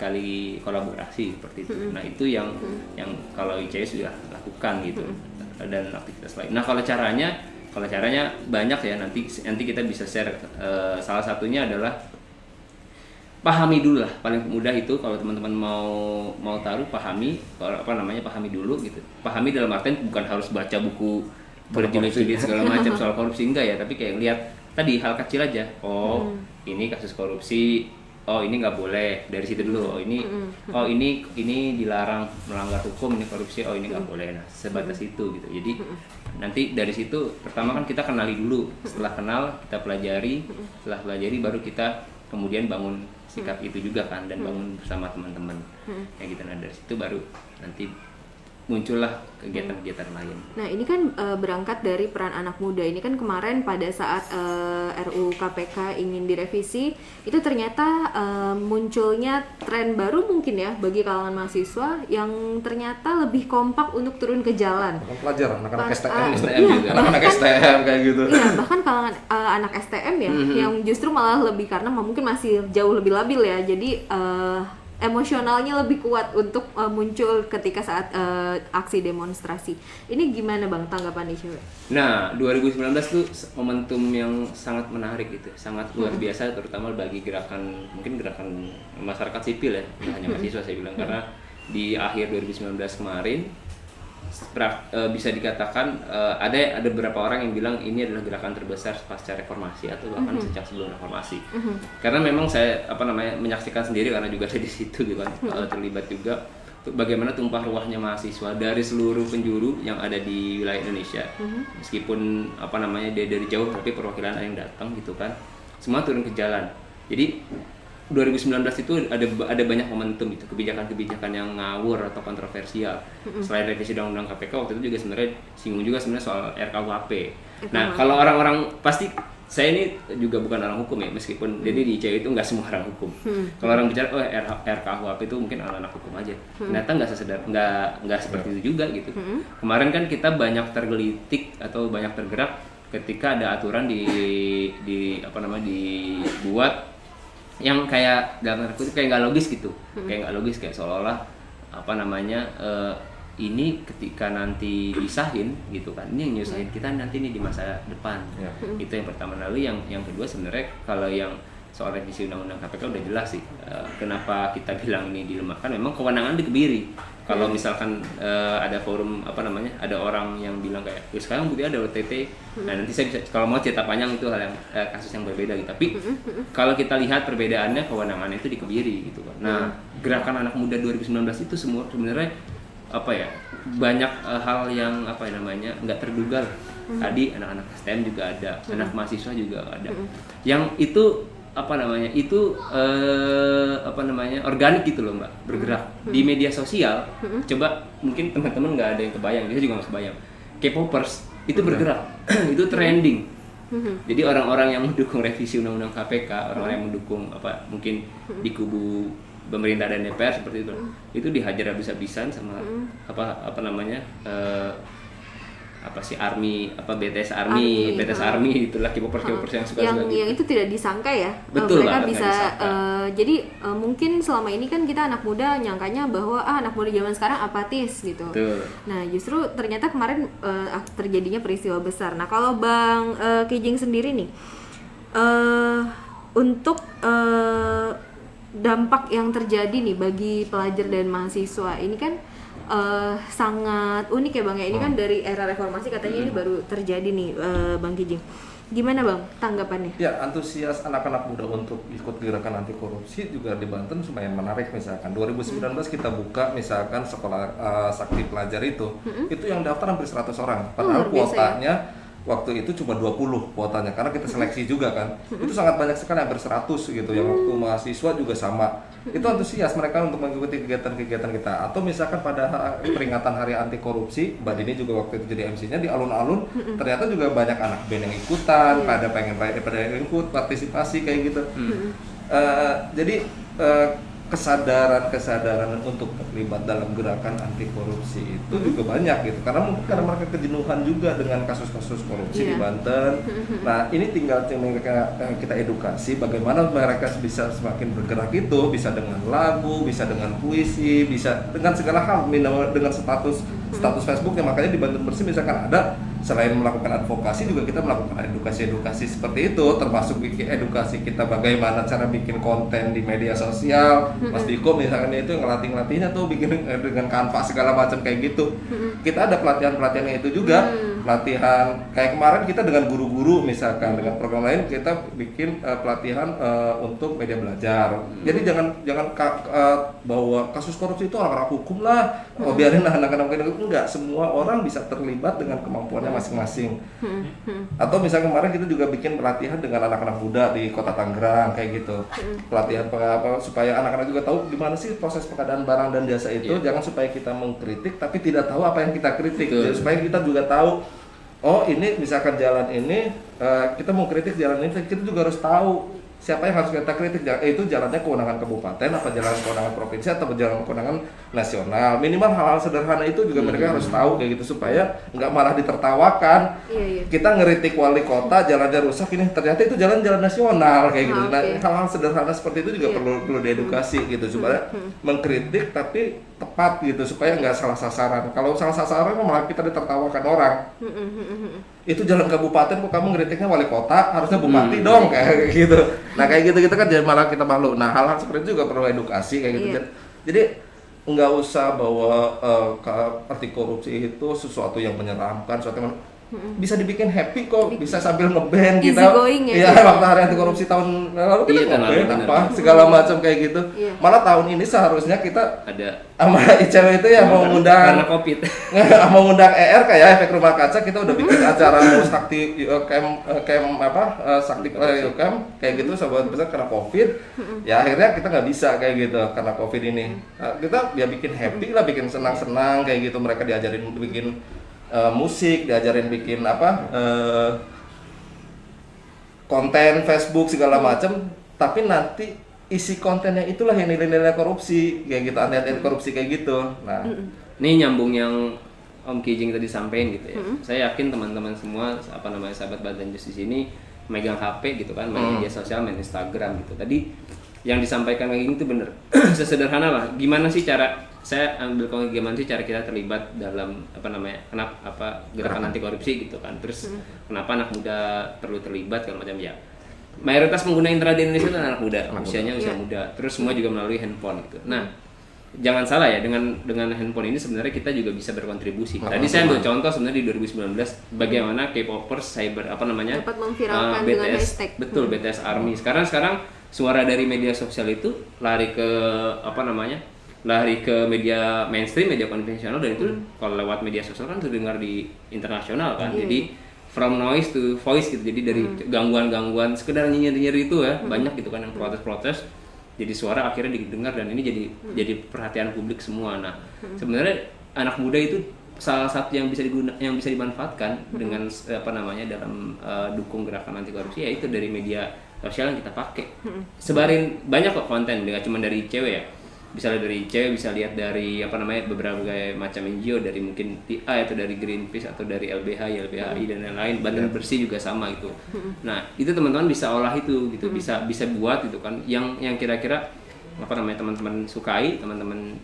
kali kolaborasi seperti itu. Nah, itu yang kalau ICW sudah lakukan gitu. Dan aktivitas lain. Nah, kalau caranya banyak ya, nanti kita bisa share. Salah satunya adalah pahami dulu lah, paling mudah itu kalau teman-teman mau taruh, pahami dulu gitu. Pahami dalam artian bukan harus baca buku berjilid-jilid segala macam soal korupsi, enggak ya, tapi kayak lihat tadi hal kecil aja. Ini kasus korupsi, ini nggak boleh, dari situ dulu. Ini dilarang, melanggar hukum, ini korupsi, ini nggak boleh. Nah, sebatas itu gitu. Jadi nanti dari situ pertama kan kita kenali dulu, setelah kenal kita pelajari, setelah pelajari baru kita kemudian bangun sikap itu juga kan, dan bangun bersama teman-teman kayak gitu. Nah, dari situ baru nanti muncullah kegiatan-kegiatan lain. Nah, ini kan berangkat dari peran anak muda. Ini kan kemarin pada saat RUU KPK ingin direvisi, itu ternyata munculnya tren baru mungkin ya bagi kalangan mahasiswa yang ternyata lebih kompak untuk turun ke jalan. Bahkan pelajar, anak-anak STM, anak STM kayak gitu. Iya, bahkan kalangan anak STM ya, yang justru malah lebih, karena mungkin masih jauh lebih labil ya. Jadi emosionalnya lebih kuat untuk muncul ketika saat aksi demonstrasi. Ini gimana Bang tanggapan ICW? Nah, 2019 tuh momentum yang sangat menarik gitu, sangat luar biasa, terutama bagi gerakan masyarakat sipil ya, tidak hanya mahasiswa saya bilang, karena di akhir 2019 kemarin bisa dikatakan ada beberapa orang yang bilang ini adalah gerakan terbesar pasca reformasi atau bahkan sejak sebelum reformasi. Karena memang saya menyaksikan sendiri, karena juga ada di situ gitu kan, terlibat juga bagaimana tumpah ruahnya mahasiswa dari seluruh penjuru yang ada di wilayah Indonesia. Meskipun dia dari jauh, tapi perwakilan ada yang datang gitu kan. Semua turun ke jalan. Jadi 2019 itu ada banyak momentum itu kebijakan-kebijakan yang ngawur atau kontroversial. Selain revisi undang-undang KPK waktu itu juga sebenarnya singgung juga sebenarnya soal RKUHP. Nah, kalau orang-orang pasti saya ini juga bukan orang hukum ya, meskipun jadi di ICW itu nggak semua orang hukum. Kalau orang bicara RKUHP itu mungkin anak-anak hukum aja. Ternyata nggak seperti itu juga gitu. Kemarin kan kita banyak tergelitik atau banyak tergerak ketika ada aturan dibuat yang kayak dalam tanda kutip kayak nggak logis gitu, kayak seolah-olah ini ketika nanti disahin gitu kan, ini yang nyusahin kita nanti nih di masa depan. Itu yang pertama. Lalu yang kedua sebenarnya kalau yang soal revisi undang-undang KPK udah jelas sih kenapa kita bilang ini dilemahkan, memang kewenangan dikebiri. Kalau misalkan ada forum ada orang yang bilang kayak sekarang bukti ada OTT, nah nanti saya bisa kalau mau cerita panjang itu hal yang kasus yang berbeda gitu. Tapi kalau kita lihat perbedaannya, kewenangannya itu dikebiri gitu kan. Nah, gerakan anak muda 2019 itu semua sebenarnya banyak hal yang nggak terduga. Tadi anak-anak STM juga ada, anak mahasiswa juga ada. Yang itu organik gitu loh Mbak, bergerak di media sosial. Coba mungkin teman-teman nggak ada yang kebayang, dia juga nggak kebayang. K-popers itu bergerak, itu trending. Jadi orang-orang yang mendukung revisi undang-undang KPK, orang-orang yang mendukung mungkin di kubu pemerintah dan DPR seperti itu dihajar habis-habisan sama Army, BTS Army itulah K-popers yang suka yang itu tidak disangka ya. Betul, mereka bisa jadi mungkin selama ini kan kita anak muda nyangkanya bahwa anak muda zaman sekarang apatis gitu. Betul. Nah, justru ternyata kemarin terjadinya peristiwa besar. Nah, kalau Bang Kijing sendiri nih untuk dampak yang terjadi nih bagi pelajar dan mahasiswa ini kan sangat unik ya Bang ya. Ini kan dari era reformasi katanya ini baru terjadi nih Bang Kijing. Gimana Bang tanggapannya? Ya, antusias anak-anak muda untuk ikut gerakan anti korupsi juga di Banten lumayan menarik. Misalkan 2019 kita buka misalkan sekolah sakti pelajar itu yang daftar hampir 100 orang. Padahal kuotanya waktu itu cuma 20 kuotanya karena kita seleksi juga kan. Itu sangat banyak sekali, hampir 100 gitu. Yang waktu mahasiswa juga sama. Itu antusias mereka untuk mengikuti kegiatan-kegiatan kita. Atau misalkan pada peringatan Hari Anti Korupsi, Mbak Dini juga waktu itu jadi MC-nya di alun-alun, ternyata juga banyak anak band yang ikutan, pada ikut partisipasi kayak gitu. Jadi kesadaran untuk terlibat dalam gerakan anti korupsi itu juga banyak gitu, karena mungkin karena mereka kejenuhan juga dengan kasus-kasus korupsi di Banten. Nah, ini tinggal kita edukasi bagaimana mereka bisa semakin bergerak itu, bisa dengan lagu, bisa dengan puisi, bisa dengan segala hal, dengan status Facebook. Yang makanya di Banten Bersih misalkan ada, selain melakukan advokasi juga kita melakukan edukasi seperti itu, termasuk bikin edukasi kita bagaimana cara bikin konten di media sosial. Mas Diko misalkan itu ngelatihnya tuh bikin dengan Canva segala macam kayak gitu. Kita ada pelatihannya itu juga. Pelatihan kayak kemarin kita dengan guru-guru misalkan, dengan program lain kita bikin pelatihan untuk media belajar. Jadi jangan bahwa kasus korupsi itu orang-orang hukum lah, biarin anak-anak itu. Enggak, semua orang bisa terlibat dengan kemampuannya masing-masing. Atau misalnya kemarin kita juga bikin pelatihan dengan anak-anak muda di Kota Tangerang kayak gitu. Pelatihan supaya anak-anak juga tahu gimana sih proses pengadaan barang dan jasa itu. Jangan supaya kita mengkritik tapi tidak tahu apa yang kita kritik. Jadi, supaya kita juga tahu, oh ini misalkan jalan ini kita mau kritik jalan ini, kita juga harus tahu siapa yang harus kita kritik. Itu jalannya kewenangan kabupaten, apa jalan kewenangan provinsi, atau jalan kewenangan nasional. Minimal hal-hal sederhana itu juga mereka harus tahu kayak gitu, supaya nggak malah ditertawakan. Kita ngeritik wali kota jalannya rusak, ini ternyata itu jalan nasional kayak gitu. Nah, hal-hal sederhana seperti itu juga perlu diedukasi gitu, supaya mengkritik tapi tepat gitu, supaya nggak salah sasaran. Kalau salah sasaran malah kita ditertawakan orang. Itu jalan kabupaten kok kamu ngeritiknya wali kota, harusnya bupati dong kayak gitu. Nah kayak gitu kan jadi malah kita malu. Nah hal-hal seperti itu juga perlu edukasi kayak gitu. Jadi nggak usah bahwa anti korupsi itu sesuatu yang menyeramkan, sesuatu yang bisa dibikin happy kok, bisa sambil ngeband Easy kita. going ya, Iya, gitu. waktu hari anti korupsi tahun lalu kita Iya, tahun lalu, ngeband benar. apa segala macam kayak gitu. Iya. Malah tahun ini seharusnya kita Ada sama ICW itu yang mau karena ngundang Covid. mau ngundang ER kayak efek rumah kaca, kita udah bikin acara mau sakti sakti camp kayak gitu sobat besar karena Covid. Ya akhirnya kita nggak bisa kayak gitu karena Covid ini. Nah, kita ya bikin happy lah, bikin senang-senang kayak gitu, mereka diajarin bikin musik, diajarin bikin konten Facebook segala macam, tapi nanti isi kontennya itulah yang nilai-nilai korupsi kayak gitu, anti korupsi kayak gitu. Nah, Ini nyambung yang Om Kijing tadi sampaikan gitu ya. Saya yakin teman-teman semua sahabat Banten News di sini megang HP gitu kan, main media sosial, main Instagram gitu. Tadi yang disampaikan kayak gini tuh bener. Sesederhana lah. Gimana sih cara saya ambil konkret, gimana sih cara kita terlibat dalam gerakan anti korupsi gitu kan. Terus kenapa anak muda perlu terlibat kalau macam ya. Mayoritas pengguna internet di Indonesia itu anak muda, usianya usia muda. Terus semua juga melalui handphone gitu. Nah, jangan salah ya, dengan handphone ini sebenarnya kita juga bisa berkontribusi. Tadi saya ambil contoh sebenarnya di 2019 bagaimana K-popers cyber dapat memviralkan dengan hashtag. Betul, BTS Army. Sekarang suara dari media sosial itu lari ke media mainstream, media konvensional, dan itu kalau lewat media sosial kan terdengar di internasional kan. Jadi from noise to voice gitu. Jadi dari gangguan-gangguan sekedar nyinyir-nyinyir itu ya, banyak gitu kan yang protes-protes. Jadi suara akhirnya didengar dan ini jadi perhatian publik semua. Nah, sebenarnya anak muda itu salah satu yang bisa dimanfaatkan dengan dalam dukung gerakan anti korupsi, yaitu dari media sosial yang kita pakai. Sebarin banyak kok konten, nggak cuma dari ICW ya. Bisa dari ICW, bisa lihat dari beberapa macam NGO, dari mungkin TI atau dari Greenpeace atau dari LBH, LBHI dan lain-lain. Banten Bersih juga sama gitu. Nah, itu teman-teman bisa olah itu gitu, bisa buat gitu kan yang kira-kira teman-teman sukai, teman-teman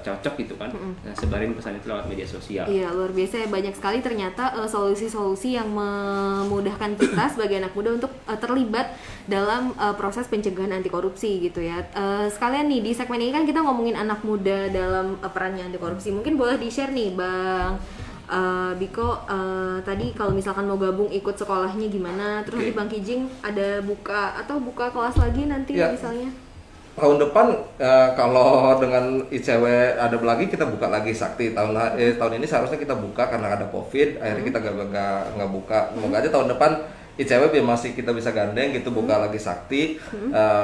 cocok gitu kan. Nah, sebarin pesan itu lewat media sosial. Iya, luar biasa ya, banyak sekali ternyata solusi-solusi yang memudahkan kita sebagai anak muda untuk terlibat dalam proses pencegahan anti korupsi gitu ya. Sekalian nih di segmen ini kan kita ngomongin anak muda dalam perannya anti korupsi. Mungkin boleh di-share nih Bang Biko, tadi kalau misalkan mau gabung ikut sekolahnya gimana? Terus di Bang Kijing ada buka kelas lagi nanti misalnya? tahun depan kalau dengan ICW ada lagi, kita buka lagi Sakti. Tahun ini seharusnya kita buka karena ada Covid, akhirnya kita nggak buka. Semoga aja tahun depan ICW masih kita bisa gandeng gitu, buka lagi Sakti,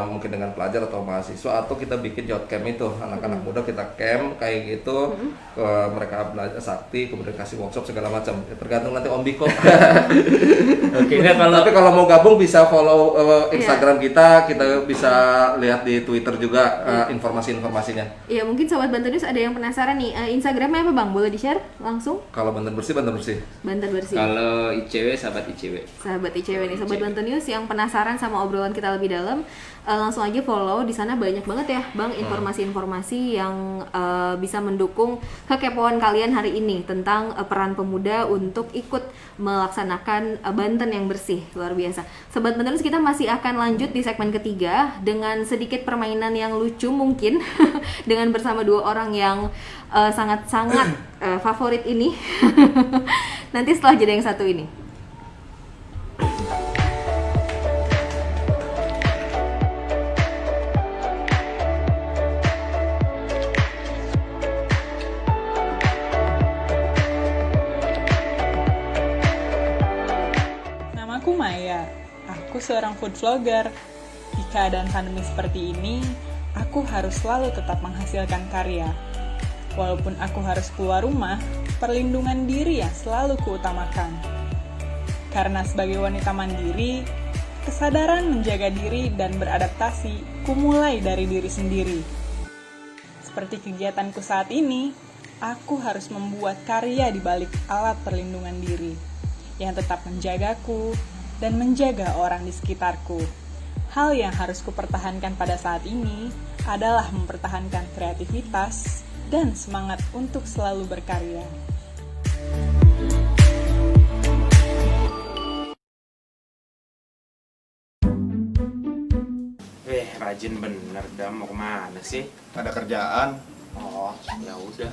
mungkin dengan pelajar atau mahasiswa, atau kita bikin youth camp itu, anak-anak muda kita camp kayak gitu, mereka belajar Sakti, kemudian kasih workshop segala macam, tergantung nanti Om Biko. Oke, Tapi kalau mau gabung bisa follow Instagram kita bisa lihat di Twitter juga informasi-informasinya. Iya, mungkin Sobat Banten News ada yang penasaran nih, Instagramnya apa Bang? Boleh di-share langsung? Kalau Banten Bersih. Banten Bersih. Kalau ICW, sahabat ICW. Sahabat ICW nih, Sobat Banten News yang penasaran sama obrolan kita lebih dalam, langsung aja follow. Di sana banyak banget ya Bang informasi-informasi yang bisa mendukung kekepoan kalian hari ini tentang peran pemuda untuk ikut melaksanakan Banten yang bersih. Luar biasa. Sobat Banten News, kita masih akan lanjut di segmen ketiga dengan sedikit permainan yang lucu mungkin dengan bersama dua orang yang sangat-sangat favorit ini. Nanti setelah jeda yang satu ini. Namaku Maya, aku seorang food vlogger. Di keadaan pandemi seperti ini, aku harus selalu tetap menghasilkan karya. Walaupun aku harus keluar rumah, perlindungan diri yang selalu kuutamakan. Karena sebagai wanita mandiri, kesadaran menjaga diri dan beradaptasi kumulai dari diri sendiri. Seperti kegiatanku saat ini, aku harus membuat karya di balik alat perlindungan diri yang tetap menjagaku dan menjaga orang di sekitarku. Hal yang harus kupertahankan pada saat ini adalah mempertahankan kreativitas dan semangat untuk selalu berkarya. Rajin bener, dah mau kemana sih? Ada kerjaan. Oh, ya udah.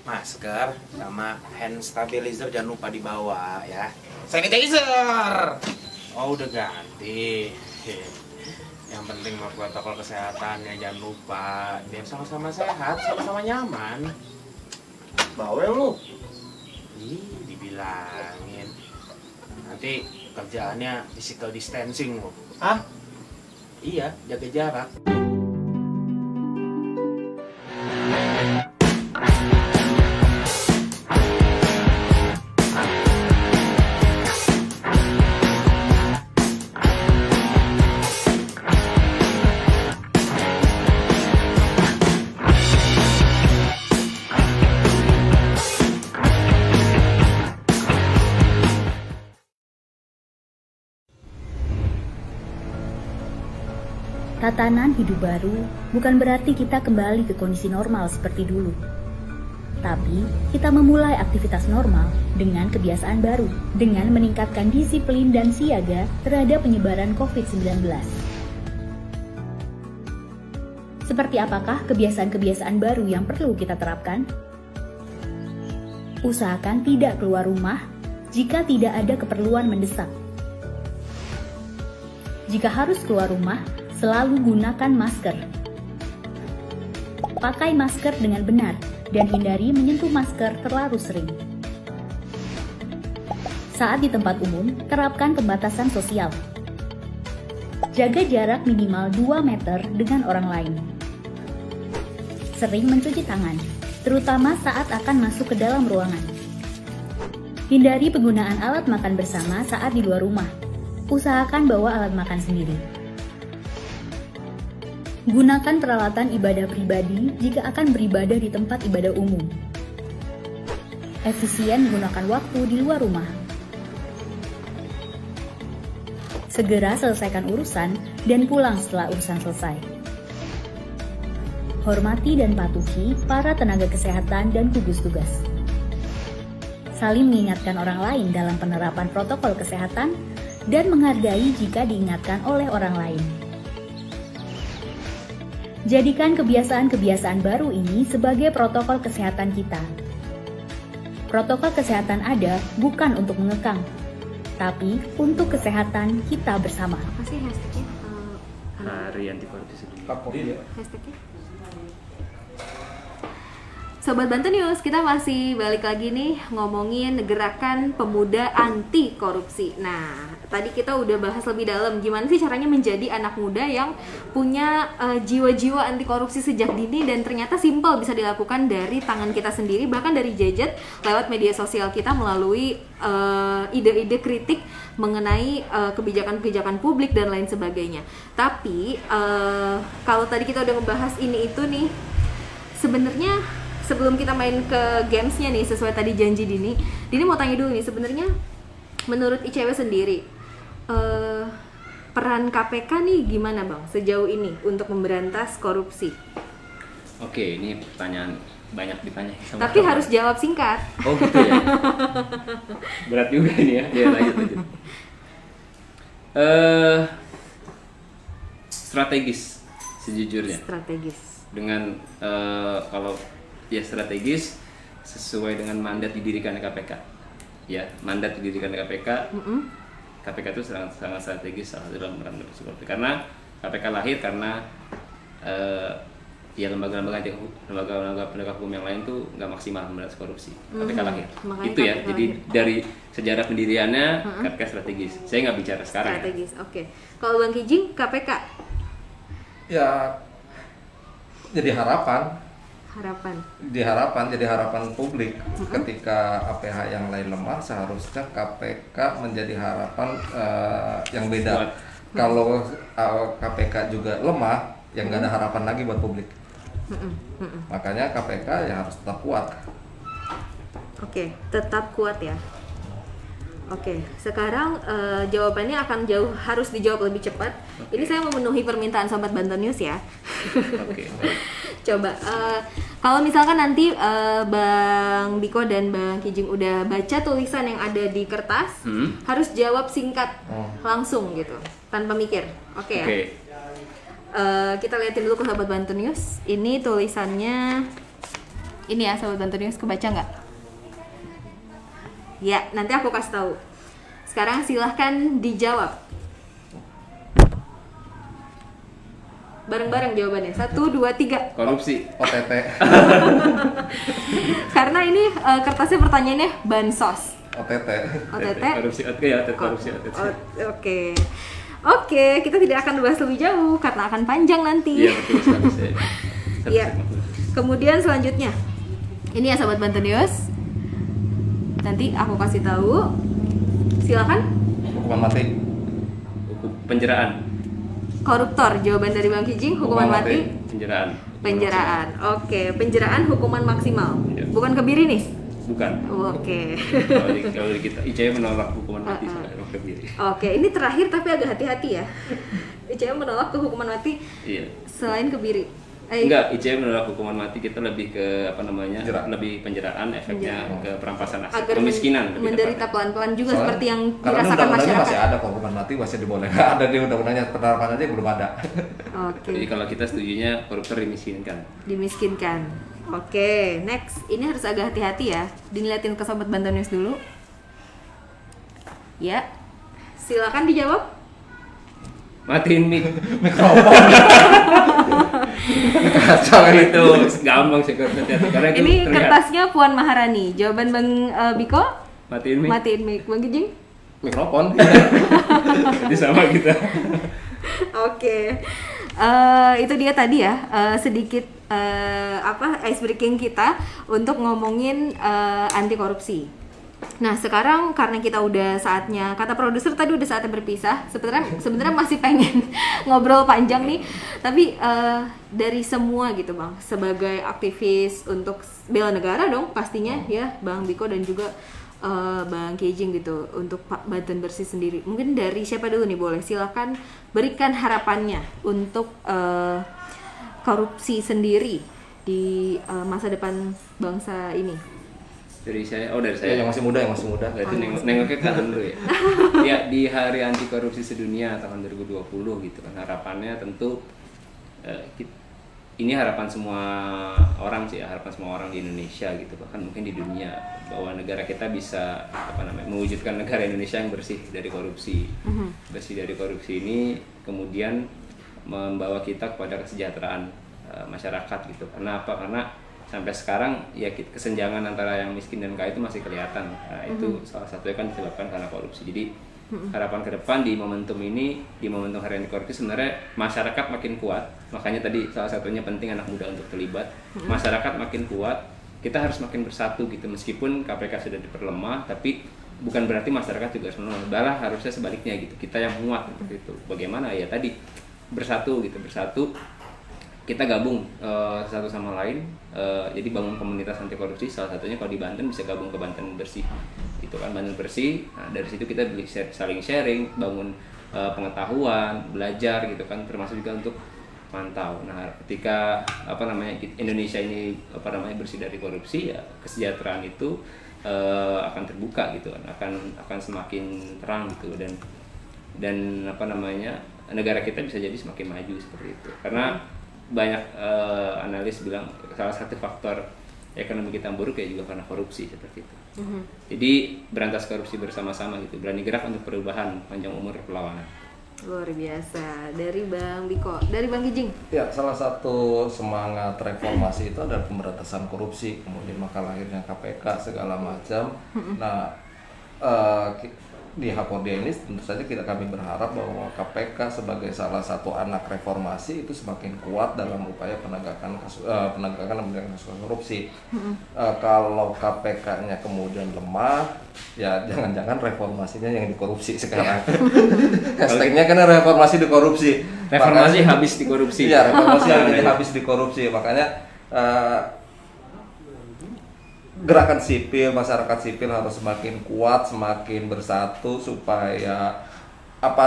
masker sama hand stabilizer jangan lupa dibawa ya. Sanitizer. Oh udah ganti. Yang penting mah protokol kesehatannya jangan lupa. Biar sama-sama sehat, sama-sama nyaman. Bawel lu. Ih, dibilangin. Nanti kerjaannya physical distancing loh. Ah, Iya, jaga jarak. Tatanan hidup baru bukan berarti kita kembali ke kondisi normal seperti dulu. Tapi, kita memulai aktivitas normal dengan kebiasaan baru, dengan meningkatkan disiplin dan siaga terhadap penyebaran COVID-19. Seperti apakah kebiasaan-kebiasaan baru yang perlu kita terapkan? Usahakan tidak keluar rumah jika tidak ada keperluan mendesak. Jika harus keluar rumah, selalu gunakan masker. Pakai masker dengan benar dan hindari menyentuh masker terlalu sering. Saat di tempat umum, terapkan pembatasan sosial. Jaga jarak minimal 2 meter dengan orang lain. Sering mencuci tangan, terutama saat akan masuk ke dalam ruangan. Hindari penggunaan alat makan bersama saat di luar rumah. Usahakan bawa alat makan sendiri. Gunakan peralatan ibadah pribadi jika akan beribadah di tempat ibadah umum. Efisien menggunakan waktu di luar rumah. Segera selesaikan urusan dan pulang setelah urusan selesai. Hormati dan patuhi para tenaga kesehatan dan gugus tugas. Saling mengingatkan orang lain dalam penerapan protokol kesehatan dan menghargai jika diingatkan oleh orang lain. Jadikan kebiasaan-kebiasaan baru ini sebagai protokol kesehatan kita. Protokol kesehatan ada bukan untuk mengekang, tapi untuk kesehatan kita bersama. Apa sih hashtagnya? Hari anti korupsi sedunia. Hashtagnya? Sobat Banten News, kita masih balik lagi nih ngomongin gerakan pemuda anti korupsi. Nah, tadi kita udah bahas lebih dalam gimana sih caranya menjadi anak muda yang punya jiwa-jiwa anti korupsi sejak dini, dan ternyata simpel bisa dilakukan dari tangan kita sendiri, bahkan dari gadget lewat media sosial kita melalui ide-ide kritik mengenai kebijakan-kebijakan publik dan lain sebagainya. Tapi kalau tadi kita udah ngebahas ini itu nih, sebenarnya sebelum kita main ke gamesnya nih, sesuai tadi janji Dini mau tanya dulu nih, sebenarnya menurut ICW sendiri peran KPK nih gimana Bang sejauh ini untuk memberantas korupsi? Oke, ini pertanyaan banyak ditanya sama Tapi kamu. harus jawab singkat. Oh gitu ya. Berat juga ini ya. Ya lanjut. Strategis sejujurnya. Strategis. Dengan kalau ya strategis sesuai dengan mandat didirikan KPK. Ya, mandat didirikan KPK. KPK itu sangat strategis salah satu dalam memberantas korupsi. Karena KPK lahir karena ya lembaga-lembaga penegak hukum yang lain tuh nggak maksimal memberantas korupsi. KPK lahir. Makanya Itu ya. KPK Jadi lahir. dari sejarah pendiriannya KPK strategis. Saya nggak bicara sekarang. Strategis. Oke. Kalau Bang Kijing, KPK Ya, jadi harapan jadi harapan publik. Ketika APH yang lain lemah, seharusnya KPK menjadi harapan yang beda. Kuat. Kalau KPK juga lemah, ya nggak ada harapan lagi buat publik. Makanya KPK ya harus tetap kuat. Oke, tetap kuat ya. Oke, sekarang jawabannya akan harus dijawab lebih cepat. Ini saya memenuhi permintaan Sobat Banten News ya. Oke. Coba, kalau misalkan nanti Bang Biko dan Bang Kijing udah baca tulisan yang ada di kertas, harus jawab singkat, langsung gitu, tanpa mikir. Oke ya? Oke. Kita liatin dulu ke Sobat Banten News. Ini tulisannya Ini ya Sobat Bantu News, kebaca nggak? Ya, nanti aku kasih tahu. Sekarang silahkan dijawab. Bareng-bareng jawabannya. 1, 2, 3. Korupsi. OTT. Karena ini kertasnya pertanyaannya bansos. OTT. OTT. Korupsi. Oke ya, korupsi. Oke. Oke, kita tidak akan bahas lebih jauh karena akan panjang nanti. Iya betul sekali saya. Iya. Kemudian selanjutnya, ini ya Sobat Bantu News. Nanti aku kasih tahu. Silakan. Hukuman mati. Hukum penjeraan. Koruptor, jawaban dari Bang Kijing, hukuman mati. Penjeraan. Penjeraan. Oke, penjeraan hukuman maksimal. Iya. Bukan kebiri nih. Bukan. Oke. Kalau di kita ICE menolak hukuman mati sekarang kebiri. Oke, ini terakhir tapi agak hati-hati ya. ICE menolak ke hukuman mati Iya. selain kebiri. Enggak, ICE menolak hukuman mati, kita lebih ke apa namanya? Penjeraan. Lebih penjeraan, efeknya ke perampasan aset, Agar kemiskinan lebih menderita tepatnya. pelan-pelan juga Soalnya- seperti yang karena dirasakan undang-undangnya masyarakat. masih ada kok, hukuman mati masih dibolehkan. Ada di undang-undangnya, penerapan aja belum ada. Oke. Jadi kalau kita setujunya koruptor dimiskinkan. Dimiskinkan. Oke, next. Ini harus agak hati-hati ya. Dilihatin ke Sobat Bantu News dulu. Ya. Silakan dijawab. Matiin mic. Mikrofon. Kacau ini. Itu gampang sih hati-hati karena itu Ini terlihat. kertasnya Puan Maharani. Jawaban Bang Biko? Matiin mic. Matiin mic. Bang Kijing? Mikrofon. Jadi sama kita. Oke. Itu dia tadi ya, sedikit ice breaking kita untuk ngomongin anti korupsi. Nah, sekarang karena kita udah saatnya, kata produser tadi udah saatnya berpisah. Sebenarnya masih pengen ngobrol panjang nih, tapi dari semua gitu Bang, sebagai aktivis untuk bela negara dong pastinya ya, Bang Biko dan juga Bang Kijing gitu, untuk Pak Banten Bersih sendiri. Mungkin dari siapa dulu nih, boleh silakan berikan harapannya untuk korupsi sendiri di masa depan bangsa ini. Dari saya, Yang masih muda, yang masih muda. Berarti nengoknya ke kanan dulu ya. Ya, di Hari Anti Korupsi Sedunia tahun 2020 gitu kan, harapannya tentu ini harapan semua orang sih ya, harapan semua orang di Indonesia gitu, bahkan mungkin di dunia, bahwa negara kita bisa mewujudkan negara Indonesia yang bersih dari korupsi. Bersih dari korupsi ini kemudian membawa kita kepada kesejahteraan masyarakat gitu. Karena apa? Karena sampai sekarang ya kesenjangan antara yang miskin dan kaya itu masih kelihatan. Nah, itu salah satunya kan disebabkan karena korupsi. Jadi harapan ke depan di momentum ini, di momentum Hari Anti Korupsi, sebenarnya masyarakat makin kuat. Makanya tadi salah satunya penting anak muda untuk terlibat. Masyarakat makin kuat, kita harus makin bersatu gitu. Meskipun KPK sudah diperlemah, tapi bukan berarti masyarakat juga harus melemah. Malah harusnya sebaliknya gitu. Kita yang menguat seperti itu. Bagaimana ya tadi bersatu gitu, bersatu. Kita gabung satu sama lain, jadi bangun komunitas anti korupsi. Salah satunya kalau di Banten bisa gabung ke Banten Bersih, itu kan Banten Bersih. Nah, dari situ kita saling sharing, bangun pengetahuan, belajar gitu kan, termasuk juga untuk mantau. Nah, ketika Indonesia ini bersih dari korupsi, ya kesejahteraan itu akan terbuka gitu kan, akan semakin terang gitu, dan negara kita bisa jadi semakin maju seperti itu. Karena banyak analis bilang salah satu faktor ekonomi kita yang buruk ya juga karena korupsi seperti itu. Jadi berantas korupsi bersama-sama gitu, berani gerak untuk perubahan, panjang umur perlawanan. Luar biasa. Dari Bang Biko, dari Bang Kijing. Ya, salah satu semangat reformasi itu adalah pemberantasan korupsi, kemudian maka lahirnya KPK segala macam. Nah, di Hakordia ini tentu saja kami berharap bahwa KPK sebagai salah satu anak reformasi itu semakin kuat dalam upaya penegakan kasus korupsi. Kalau KPK-nya kemudian lemah, ya jangan-jangan reformasinya yang dikorupsi sekarang. Hashtagnya kan reformasi dikorupsi. Reformasi habis dikorupsi. Iya, reformasi habis dikorupsi. Makanya gerakan sipil, masyarakat sipil harus semakin kuat, semakin bersatu supaya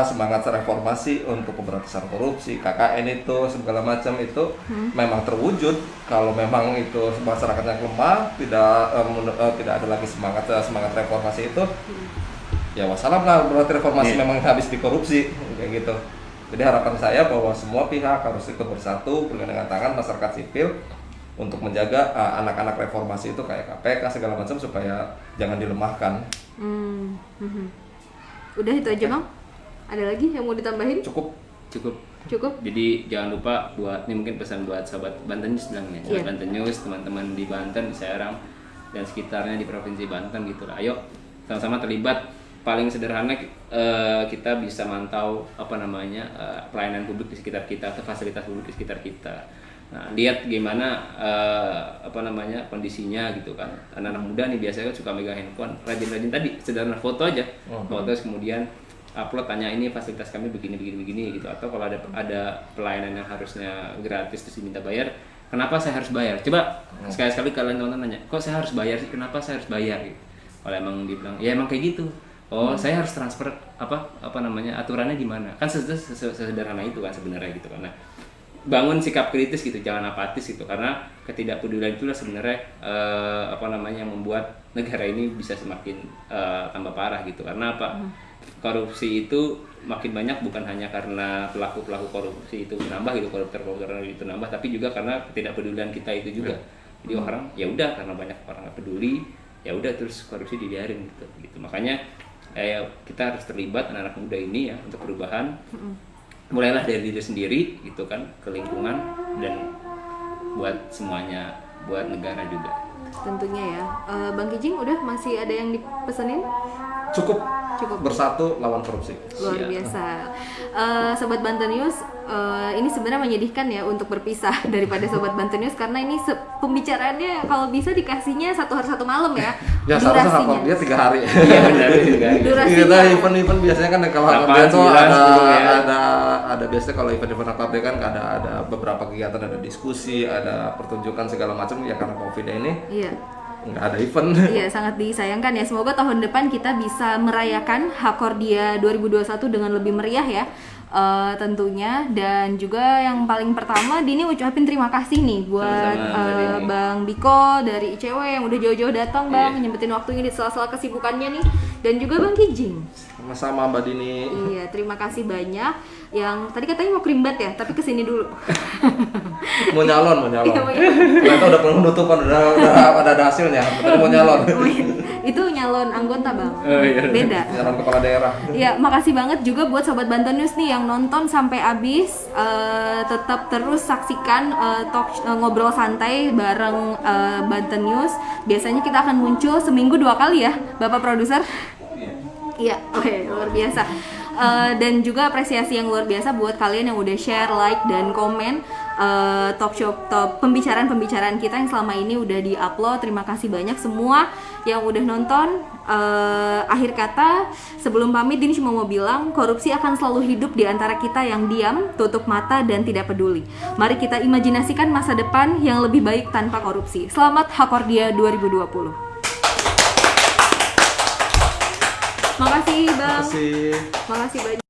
semangat reformasi untuk pemberantasan korupsi, KKN itu segala macam itu memang terwujud. Kalau memang itu masyarakatnya lemah, tidak ada lagi semangat reformasi itu, ya wassalam lah, berarti reformasi memang habis dikorupsi kayak gitu. Jadi harapan saya bahwa semua pihak harus ikut bersatu, bergandengan tangan, masyarakat sipil untuk menjaga anak-anak reformasi itu kayak KPK segala macam supaya jangan dilemahkan. Udah itu aja Bang? Ada lagi yang mau ditambahin? Cukup. Cukup? Jadi jangan lupa buat, ini mungkin pesan buat sahabat Banten News bilangnya, Iya. Banten News, teman-teman di Banten, di Serang dan sekitarnya di Provinsi Banten gitu lah. Ayo sama-sama terlibat. Paling sederhana kita bisa mantau pelayanan publik di sekitar kita atau fasilitas publik di sekitar kita. Nah, lihat gimana kondisinya gitu kan. Anak-anak muda nih biasanya suka megang handphone, rajin-rajin tadi sederhana foto aja. Foto kemudian upload, tanya ini fasilitas kami begini gitu. Atau kalau ada pelayanan yang harusnya gratis terus diminta bayar, kenapa saya harus bayar? Coba sekali-sekali kalian teman-teman nanya, kok saya harus bayar sih? Kenapa saya harus bayar gitu? Kalau emang dibilang, ya emang kayak gitu. Oh, saya harus transfer aturannya di mana? Kan sesederhana itu kan sebenarnya gitu kan. Nah, bangun sikap kritis gitu, jangan apatis gitu, karena ketidakpedulian itulah sebenarnya yang membuat negara ini bisa semakin tambah parah gitu. Karena apa? Korupsi itu makin banyak bukan hanya karena pelaku-pelaku korupsi itu menambah gitu, koruptor itu nambah, tapi juga karena ketidakpedulian kita itu juga. Jadi orang ya udah, karena banyak orang nggak peduli, ya udah terus korupsi dibiarin gitu. Makanya kita harus terlibat, anak-anak muda ini ya, untuk perubahan. Mulailah dari diri sendiri gitu kan, ke lingkungan, dan buat semuanya, buat negara juga. Tentunya ya. Bang Kijing udah, masih ada yang dipesenin? Cukup. Cukup. Bersatu lawan korupsi. Luar biasa. Sobat Banten News, ini sebenarnya menyedihkan ya untuk berpisah daripada Sobat Banten News, karena ini pembicaraannya kalau bisa dikasihnya 1 hari 1 malam ya. Ya seharusnya hakor dia 3 hari. Iya benar juga. Durasinya. Kita event biasanya kan kalau hakor dia tuh 8, 9, 10 ada biasanya kalau event hakor dia kan ada beberapa kegiatan, ada diskusi, ada pertunjukan segala macam ya, karena Covid ini. Iya. Nggak ada event. Iya, sangat disayangkan ya. Semoga tahun depan kita bisa merayakan Hakordia 2021 dengan lebih meriah ya. Tentunya. Dan juga yang paling pertama Dini ucapin terima kasih nih buat Sama-sama, Bang Biko dari ICW yang udah jauh-jauh datang Bang, nyempetin waktunya di sela-sela kesibukannya nih. Dan juga Bang Kijing. Sama-sama Mbak Dini. Iya, terima kasih banyak. Yang tadi katanya mau krimbat ya, tapi kesini dulu. Mau nyalon. Iya, mau Ternyata udah penutupan, udah ada hasilnya. Tadi mau nyalon. Itu nyalon anggota Bang. Oh, iya. Beda. Nyalon kepala daerah. Ya, makasih banget juga buat Sobat Banten News nih yang nonton sampai habis. Tetap terus saksikan ngobrol santai bareng Banten News. Biasanya kita akan muncul seminggu 2 kali ya, Bapak Produser. Iya, luar biasa. Dan juga apresiasi yang luar biasa buat kalian yang udah share, like, dan komen top pembicaraan kita yang selama ini udah di-upload. Terima kasih banyak semua yang udah nonton. Akhir kata, sebelum pamit, Dini cuma mau bilang, korupsi akan selalu hidup di antara kita yang diam, tutup mata, dan tidak peduli. Mari kita imajinasikan masa depan yang lebih baik tanpa korupsi. Selamat Hakordia 2020. Makasih Bang. Makasih banyak.